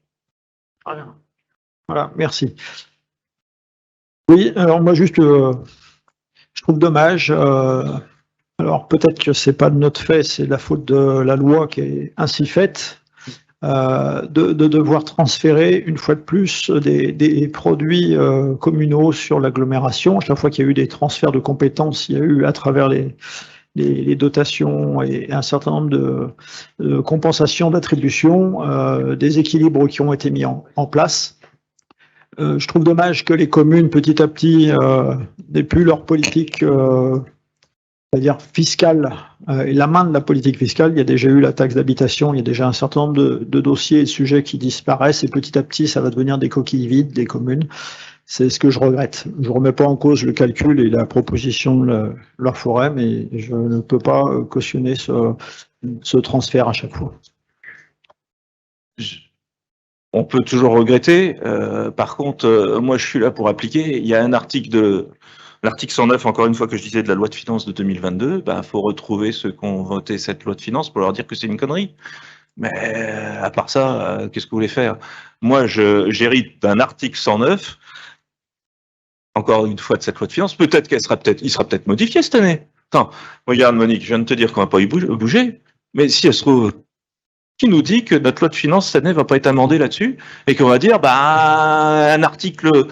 Voilà. Voilà, merci. Oui, alors moi juste, je trouve dommage. Alors peut-être que c'est pas de notre fait, c'est la faute de la loi qui est ainsi faite, de devoir transférer une fois de plus des produits communaux sur l'agglomération. Chaque fois qu'il y a eu des transferts de compétences, il y a eu à travers les dotations et un certain nombre de compensations d'attribution, des équilibres qui ont été mis en place. Je trouve dommage que les communes, petit à petit, n'aient plus leur politique, c'est-à-dire fiscale, et la main de la politique fiscale. Il y a déjà eu la taxe d'habitation, il y a déjà un certain nombre de dossiers et de sujets qui disparaissent, et petit à petit, ça va devenir des coquilles vides des communes. C'est ce que je regrette. Je ne remets pas en cause le calcul et la proposition de la forêt, mais je ne peux pas cautionner ce transfert à chaque fois. On peut toujours regretter. Par contre, moi, je suis là pour appliquer. Il y a un article l'article 109, encore une fois, que je disais, de la loi de finances de 2022. Ben, faut retrouver ceux qui ont voté cette loi de finances pour leur dire que c'est une connerie. Mais à part ça, qu'est-ce que vous voulez faire? Moi, j'hérite d'un article 109. Encore une fois de cette loi de finances, peut-être il sera peut-être modifié cette année. Attends, regarde Monique, je viens de te dire qu'on va pas y bouger, mais si elle se trouve, qui nous dit que notre loi de finances cette année va pas être amendée là-dessus et qu'on va dire, bah, un article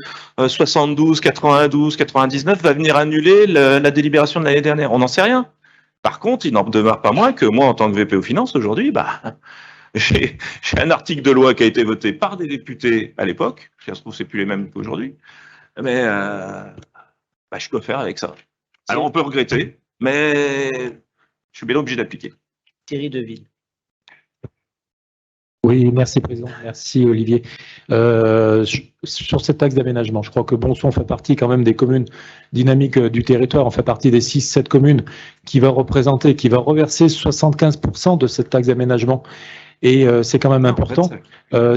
72, 92, 99 va venir annuler la délibération de l'année dernière. On n'en sait rien. Par contre, il n'en demeure pas moins que moi, en tant que VP aux finances aujourd'hui, bah, j'ai un article de loi qui a été voté par des députés à l'époque. Si ça se trouve, c'est plus les mêmes qu'aujourd'hui. Mais bah, je dois faire avec ça. Alors on peut regretter, mais je suis bien obligé d'appliquer. Thierry Deville. Oui, merci Président, merci Olivier. Sur cette taxe d'aménagement, je crois que Bonson fait partie quand même des communes dynamiques du territoire. On fait partie des 6-7 communes qui va reverser 75% de cette taxe d'aménagement. Et c'est quand même important.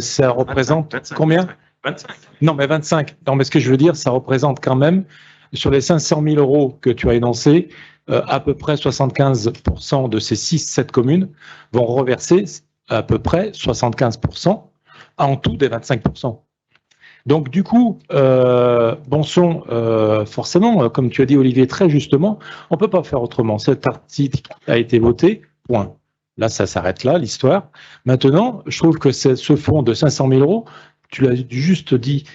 Ça représente 25, combien? 25. Non, mais 25. Non, mais ce que je veux dire, ça représente quand même, sur les 500 000 euros que tu as énoncés, à peu près 75% de ces 6-7 communes vont reverser à peu près 75% en tout des 25%. Donc, du coup, Bonson, forcément, comme tu as dit, Olivier, très justement, on ne peut pas faire autrement. Cet article a été voté, point. Là, ça s'arrête là, l'histoire. Maintenant, je trouve que ce fonds de 500 000 euros, tu l'as juste dit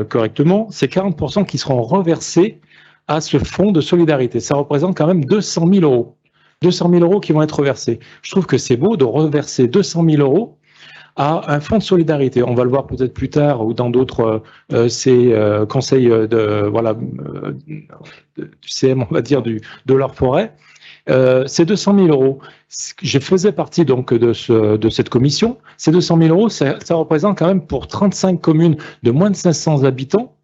correctement, c'est 40% qui seront reversés à ce fonds de solidarité. Ça représente quand même 200 000 euros. 200 000 euros qui vont être reversés. Je trouve que c'est beau de reverser 200 000 euros à un fonds de solidarité. On va le voir peut-être plus tard ou dans d'autres conseils du CM, on va dire, de leur forêt. Ces 200 000 euros, je faisais partie donc de cette commission. Ces 200 000 euros, ça représente quand même pour 35 communes de moins de 500 habitants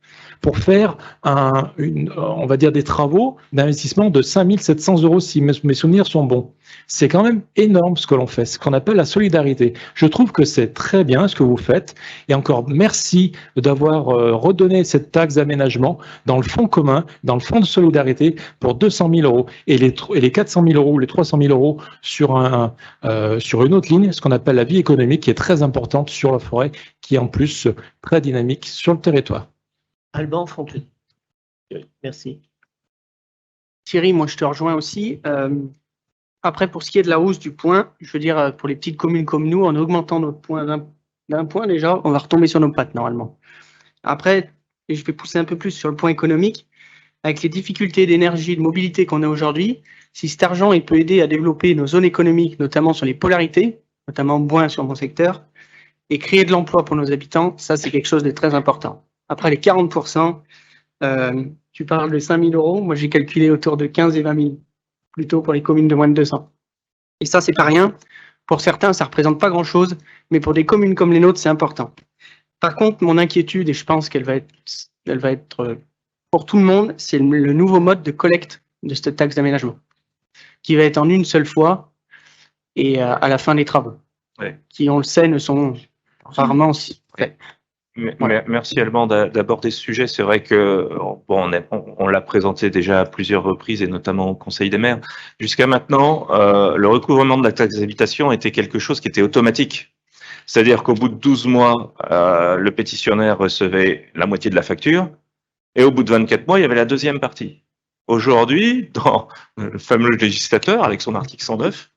pour faire on va dire des travaux d'investissement de 5 700 euros si mes souvenirs sont bons. C'est quand même énorme ce que l'on fait, ce qu'on appelle la solidarité. Je trouve que c'est très bien ce que vous faites. Et encore merci d'avoir redonné cette taxe d'aménagement dans le fonds commun, dans le fonds de solidarité pour 200 000 euros. Et les 400 000 euros ou les 300 000 euros sur une autre ligne, ce qu'on appelle la vie économique, qui est très importante sur la forêt, qui est en plus très dynamique sur le territoire. Alban Fontenay. Merci. Thierry, moi je te rejoins aussi. Après, pour ce qui est de la hausse du point, je veux dire, pour les petites communes comme nous, en augmentant notre point d'un point déjà, on va retomber sur nos pattes normalement. Après, et je vais pousser un peu plus sur le point économique, avec les difficultés d'énergie, de mobilité qu'on a aujourd'hui, si cet argent il peut aider à développer nos zones économiques, notamment sur les polarités, notamment bois sur mon secteur, et créer de l'emploi pour nos habitants, ça c'est quelque chose de très important. Après les 40%, tu parles de 5 000 euros, moi j'ai calculé autour de 15 et 20 000, plutôt pour les communes de moins de 200. Et ça c'est pas rien. Pour certains, ça représente pas grand-chose, mais pour des communes comme les nôtres, c'est important. Par contre, mon inquiétude, et je pense qu'elle va être pour tout le monde, c'est le nouveau mode de collecte de cette taxe d'aménagement, qui va être en une seule fois et à la fin des travaux, qui, on le sait, ne sont rarement faits. Merci Alban d'aborder ce sujet. C'est vrai que on l'a présenté déjà à plusieurs reprises et notamment au Conseil des maires. Jusqu'à maintenant, le recouvrement de la taxe d'habitation était quelque chose qui était automatique. C'est-à-dire qu'au bout de 12 mois, le pétitionnaire recevait la moitié de la facture et au bout de 24 mois, il y avait la deuxième partie. Aujourd'hui, dans le fameux législateur, avec son article 109,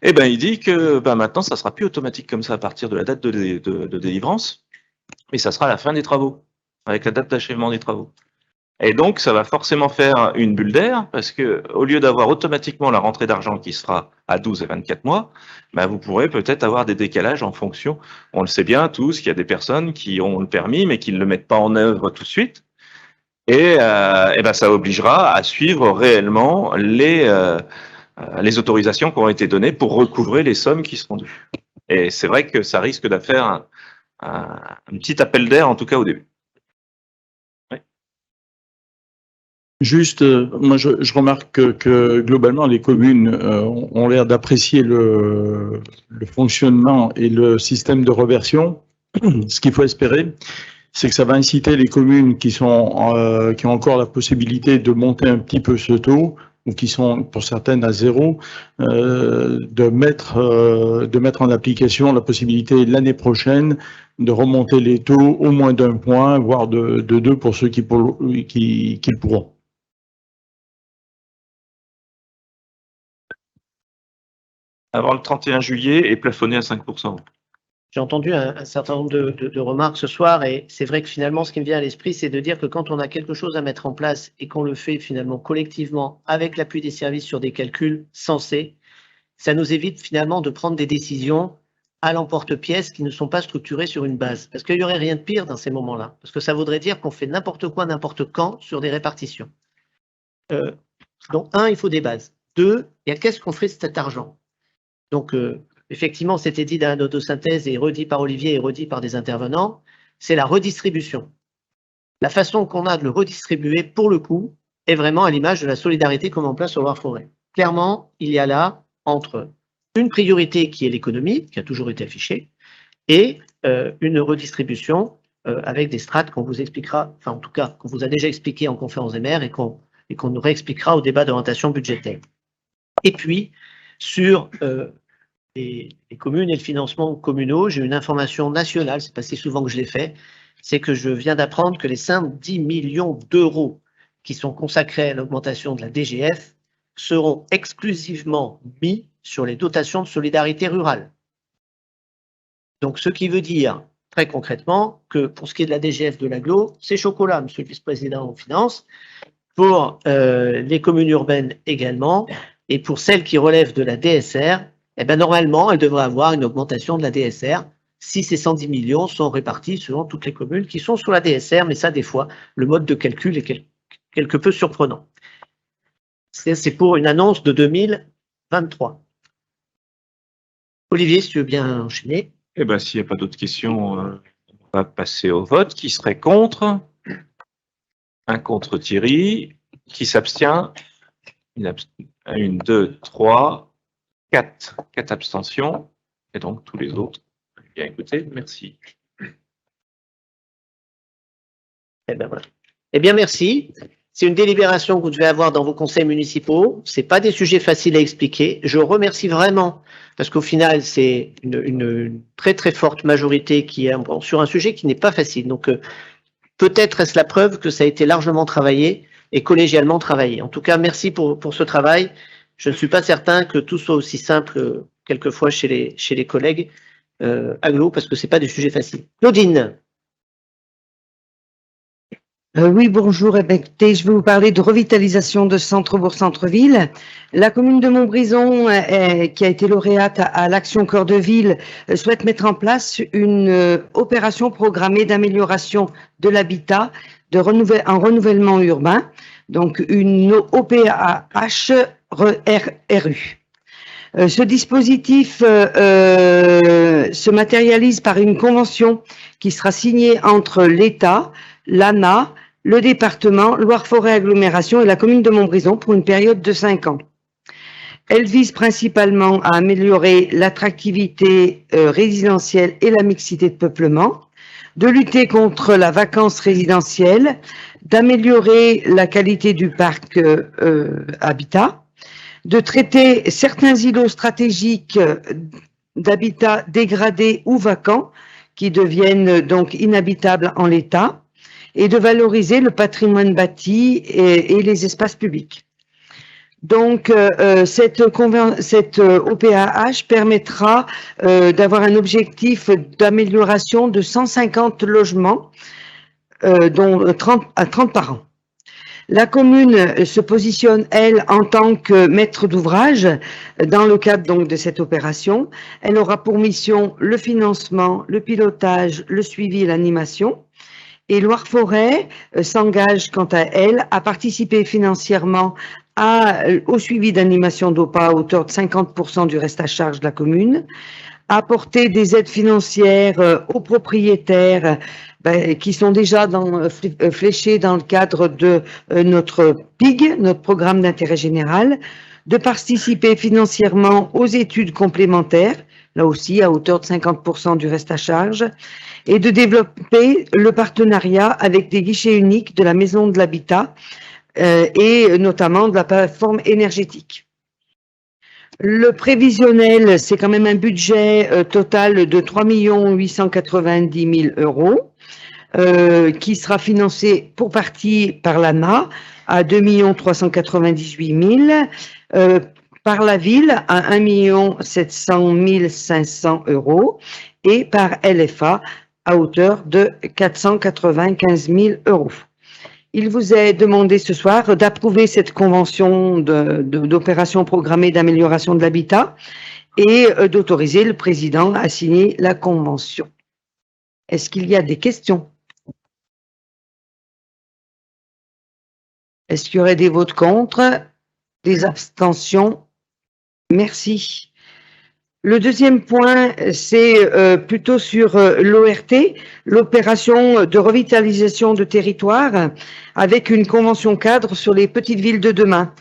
il dit que maintenant, ça sera plus automatique comme ça à partir de la date de délivrance, mais ça sera à la fin des travaux, avec la date d'achèvement des travaux. Et donc, ça va forcément faire une bulle d'air, parce que au lieu d'avoir automatiquement la rentrée d'argent qui sera à 12 et 24 mois, vous pourrez peut-être avoir des décalages en fonction. On le sait bien tous, qu'il y a des personnes qui ont le permis, mais qui ne le mettent pas en œuvre tout de suite. Et ça obligera à suivre réellement les autorisations qui ont été données pour recouvrer les sommes qui seront dues. Et c'est vrai que ça risque de faire un petit appel d'air, en tout cas au début. Oui. Juste, moi je remarque que globalement les communes ont l'air d'apprécier le fonctionnement et le système de reversion. Ce qu'il faut espérer, c'est que ça va inciter les communes qui ont encore la possibilité de monter un petit peu ce taux, ou qui sont pour certaines à zéro, de mettre en application la possibilité l'année prochaine de remonter les taux au moins d'un point, voire de 2 pour ceux qui le pourront. Avant le 31 juillet et plafonné à 5%. J'ai entendu un certain nombre de remarques ce soir et c'est vrai que finalement, ce qui me vient à l'esprit, c'est de dire que quand on a quelque chose à mettre en place et qu'on le fait finalement collectivement avec l'appui des services sur des calculs sensés, ça nous évite finalement de prendre des décisions à l'emporte-pièce qui ne sont pas structurées sur une base. Parce qu'il n'y aurait rien de pire dans ces moments-là. Parce que ça voudrait dire qu'on fait n'importe quoi, n'importe quand sur des répartitions. Donc, il faut des bases. 2, il y a qu'est-ce qu'on fait de cet argent. Donc, effectivement, c'était dit dans la note de synthèse et redit par Olivier et redit par des intervenants, c'est la redistribution. La façon qu'on a de le redistribuer, pour le coup, est vraiment à l'image de la solidarité qu'on met en place sur Loire-Forêt. Clairement, il y a là, entre une priorité qui est l'économie, qui a toujours été affichée, et une redistribution avec des strates qu'on vous expliquera, enfin en tout cas, qu'on vous a déjà expliqué en conférence des maires et qu'on nous réexpliquera au débat d'orientation budgétaire. Et puis, sur les communes et le financement communaux, j'ai une information nationale, c'est pas si souvent que je l'ai fait, c'est que je viens d'apprendre que les 10 millions d'euros qui sont consacrés à l'augmentation de la DGF seront exclusivement mis sur les dotations de solidarité rurale. Donc, ce qui veut dire, très concrètement, que pour ce qui est de la DGF de l'agglo, c'est chocolat, monsieur le vice-président aux finances, pour les communes urbaines également, et pour celles qui relèvent de la DSR, normalement, elles devraient avoir une augmentation de la DSR si ces 110 millions sont répartis selon toutes les communes qui sont sous la DSR, mais ça, des fois, le mode de calcul est quelque peu surprenant. C'est pour une annonce de 2023. Olivier, si tu veux bien enchaîner. S'il n'y a pas d'autres questions, on va passer au vote. Qui serait contre? Un contre Thierry. Qui s'abstient? 1, 2, 3, 4. 4 abstentions. Et donc, tous les autres. Bien écoutez, merci. Voilà. Bien, merci. C'est une délibération que vous devez avoir dans vos conseils municipaux. Ce n'est pas des sujets faciles à expliquer. Je remercie vraiment, parce qu'au final, c'est une très très forte majorité qui est sur un sujet qui n'est pas facile. Donc, peut-être est-ce la preuve que ça a été largement travaillé et collégialement travaillé. En tout cas, merci pour ce travail. Je ne suis pas certain que tout soit aussi simple quelquefois chez les collègues agglo, parce que ce n'est pas des sujets faciles. Claudine. Oui, bonjour. Écoutez, je vais vous parler de revitalisation de centre-bourg-centre-ville. La commune de Montbrison, qui a été lauréate à l'Action Cœur de Ville, souhaite mettre en place une opération programmée d'amélioration de l'habitat en renouvellement urbain, donc une OPAH RU. Ce dispositif se matérialise par une convention qui sera signée entre l'État, l'ANA, le département, Loire-Forêt Agglomération et la commune de Montbrison pour une période de 5 ans. Elle vise principalement à améliorer l'attractivité résidentielle et la mixité de peuplement, de lutter contre la vacance résidentielle, d'améliorer la qualité du parc habitat, de traiter certains îlots stratégiques d'habitat dégradés ou vacants qui deviennent donc inhabitables en l'état, et de valoriser le patrimoine bâti et les espaces publics. Donc, cette OPAH permettra d'avoir un objectif d'amélioration de 150 logements, dont 30 par an. La commune se positionne, elle, en tant que maître d'ouvrage dans le cadre donc de cette opération. Elle aura pour mission le financement, le pilotage, le suivi et l'animation. Et Loire-Forêt s'engage, quant à elle, à participer financièrement au suivi d'animation d'OPA à hauteur de 50% du reste à charge de la commune, à apporter des aides financières aux propriétaires qui sont déjà fléchés dans le cadre de notre PIG, notre programme d'intérêt général, de participer financièrement aux études complémentaires, là aussi à hauteur de 50% du reste à charge, et de développer le partenariat avec des guichets uniques de la Maison de l'Habitat et notamment de la plateforme énergétique. Le prévisionnel, c'est quand même un budget total de 3 890 000 euros qui sera financé pour partie par l'ANA à 2 398 000 par la ville à 1 700 500 euros et par LFA à hauteur de 495 000 euros. Il vous est demandé ce soir d'approuver cette convention d'opération programmée d'amélioration de l'habitat et d'autoriser le président à signer la convention. Est-ce qu'il y a des questions? Est-ce qu'il y aurait des votes contre? Des abstentions? Merci. Le deuxième point, c'est plutôt sur l'ORT, l'opération de revitalisation de territoire, avec une convention cadre sur les petites villes de demain.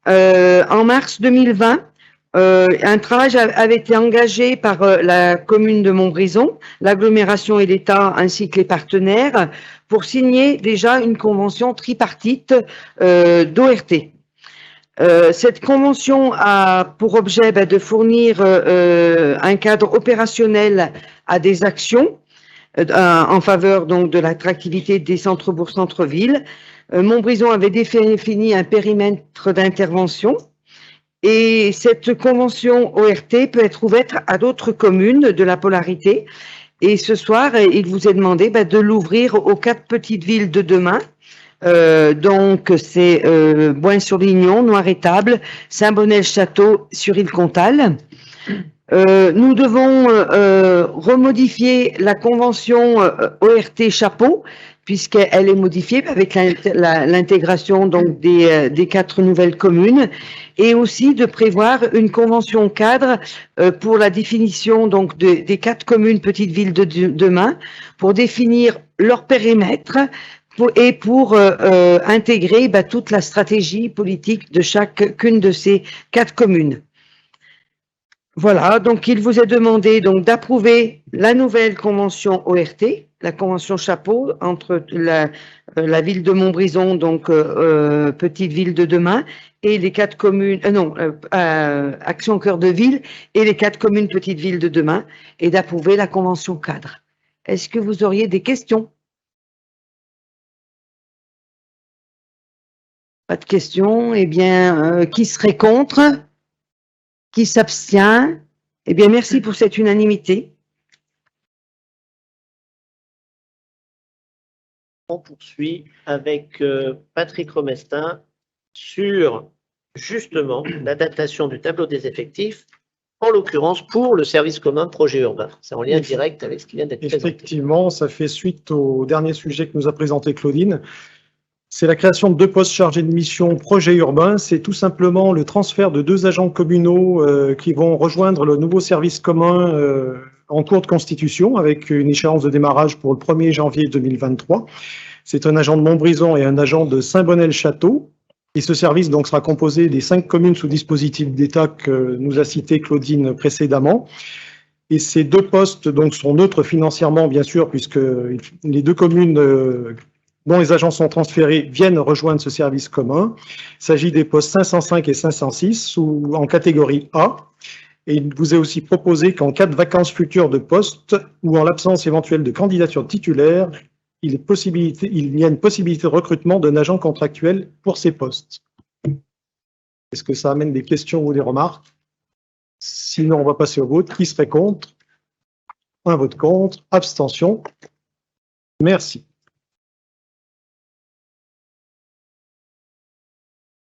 En mars 2020, un travail avait été engagé par la commune de Montbrison, l'agglomération et l'État, ainsi que les partenaires, pour signer déjà une convention tripartite d'ORT. Cette convention a pour objet de fournir un cadre opérationnel à des actions en faveur donc de l'attractivité des centres-bourgs, centres-villes. Montbrison avait défini un périmètre d'intervention et cette convention ORT peut être ouverte à d'autres communes de la polarité. Et ce soir, il vous est demandé de l'ouvrir aux 4 petites villes de demain. Donc c'est Boin-sur-Lignon, Noir-Étable, Saint-Bonnet-le-Château, sur Île-Comtal. Nous devons remodifier la convention ORT Chapeau puisqu'elle est modifiée avec l'intégration donc des 4 nouvelles communes et aussi de prévoir une convention cadre pour la définition donc des 4 communes petites villes de demain pour définir leur périmètre et pour intégrer toute la stratégie politique de chacune de ces 4 communes. Voilà, donc il vous est demandé donc d'approuver la nouvelle convention ORT, la convention chapeau entre la ville de Montbrison, donc petite ville de demain, et les 4 communes, Action Cœur de Ville, et les 4 communes petites villes de demain, et d'approuver la convention cadre. Est-ce que vous auriez des questions? Pas de questions. Eh bien, qui serait contre? Qui s'abstient? Eh bien, merci pour cette unanimité. on poursuit avec Patrick Romestin sur justement l'adaptation du tableau des effectifs, en l'occurrence pour le service commun projet urbain. C'est en lien direct avec ce qui vient d'être présenté. Effectivement, ça fait suite au dernier sujet que nous a présenté Claudine. C'est la création de 2 postes chargés de mission projet urbain. C'est tout simplement le transfert de 2 agents communaux qui vont rejoindre le nouveau service commun en cours de constitution avec une échéance de démarrage pour le 1er janvier 2023. C'est un agent de Montbrison et un agent de Saint-Bonnet-le-Château. Et ce service donc sera composé des 5 communes sous dispositif d'État que nous a cité Claudine précédemment. Et ces 2 postes donc sont neutres financièrement, bien sûr, puisque les 2 communes dont les agents sont transférés viennent rejoindre ce service commun. Il s'agit des postes 505 et 506 en catégorie A. Et il vous est aussi proposé qu'en cas de vacances futures de poste ou en l'absence éventuelle de candidature titulaire, il y a une possibilité de recrutement d'un agent contractuel pour ces postes. Est-ce que ça amène des questions ou des remarques? Sinon, on va passer au vote. Qui serait contre? Un vote contre. Abstention. Merci.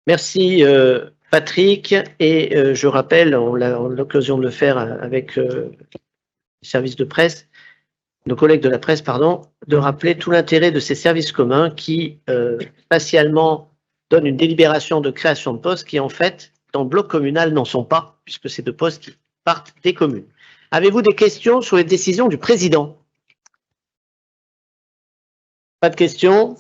Merci Patrick, et je rappelle, on a l'occasion de le faire avec les services de presse, nos collègues de la presse, pardon, de rappeler tout l'intérêt de ces services communs qui, spatialement, donnent une délibération de création de postes qui, en fait, dans le bloc communal, n'en sont pas, puisque c'est 2 postes qui partent des communes. Avez-vous des questions sur les décisions du président? Pas de questions?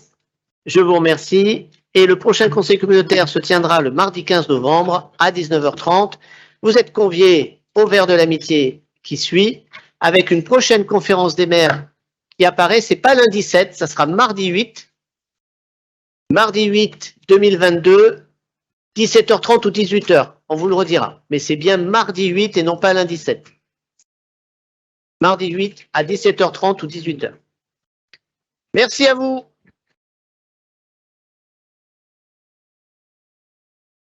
Je vous remercie. Et le prochain conseil communautaire se tiendra le mardi 15 novembre à 19h30. Vous êtes conviés au verre de l'amitié qui suit, avec une prochaine conférence des maires qui apparaît. C'est pas lundi 7, ça sera mardi 8. Mardi 8 2022, 17h30 ou 18h. On vous le redira. Mais c'est bien mardi 8 et non pas lundi 7. Mardi 8 à 17h30 ou 18h. Merci à vous.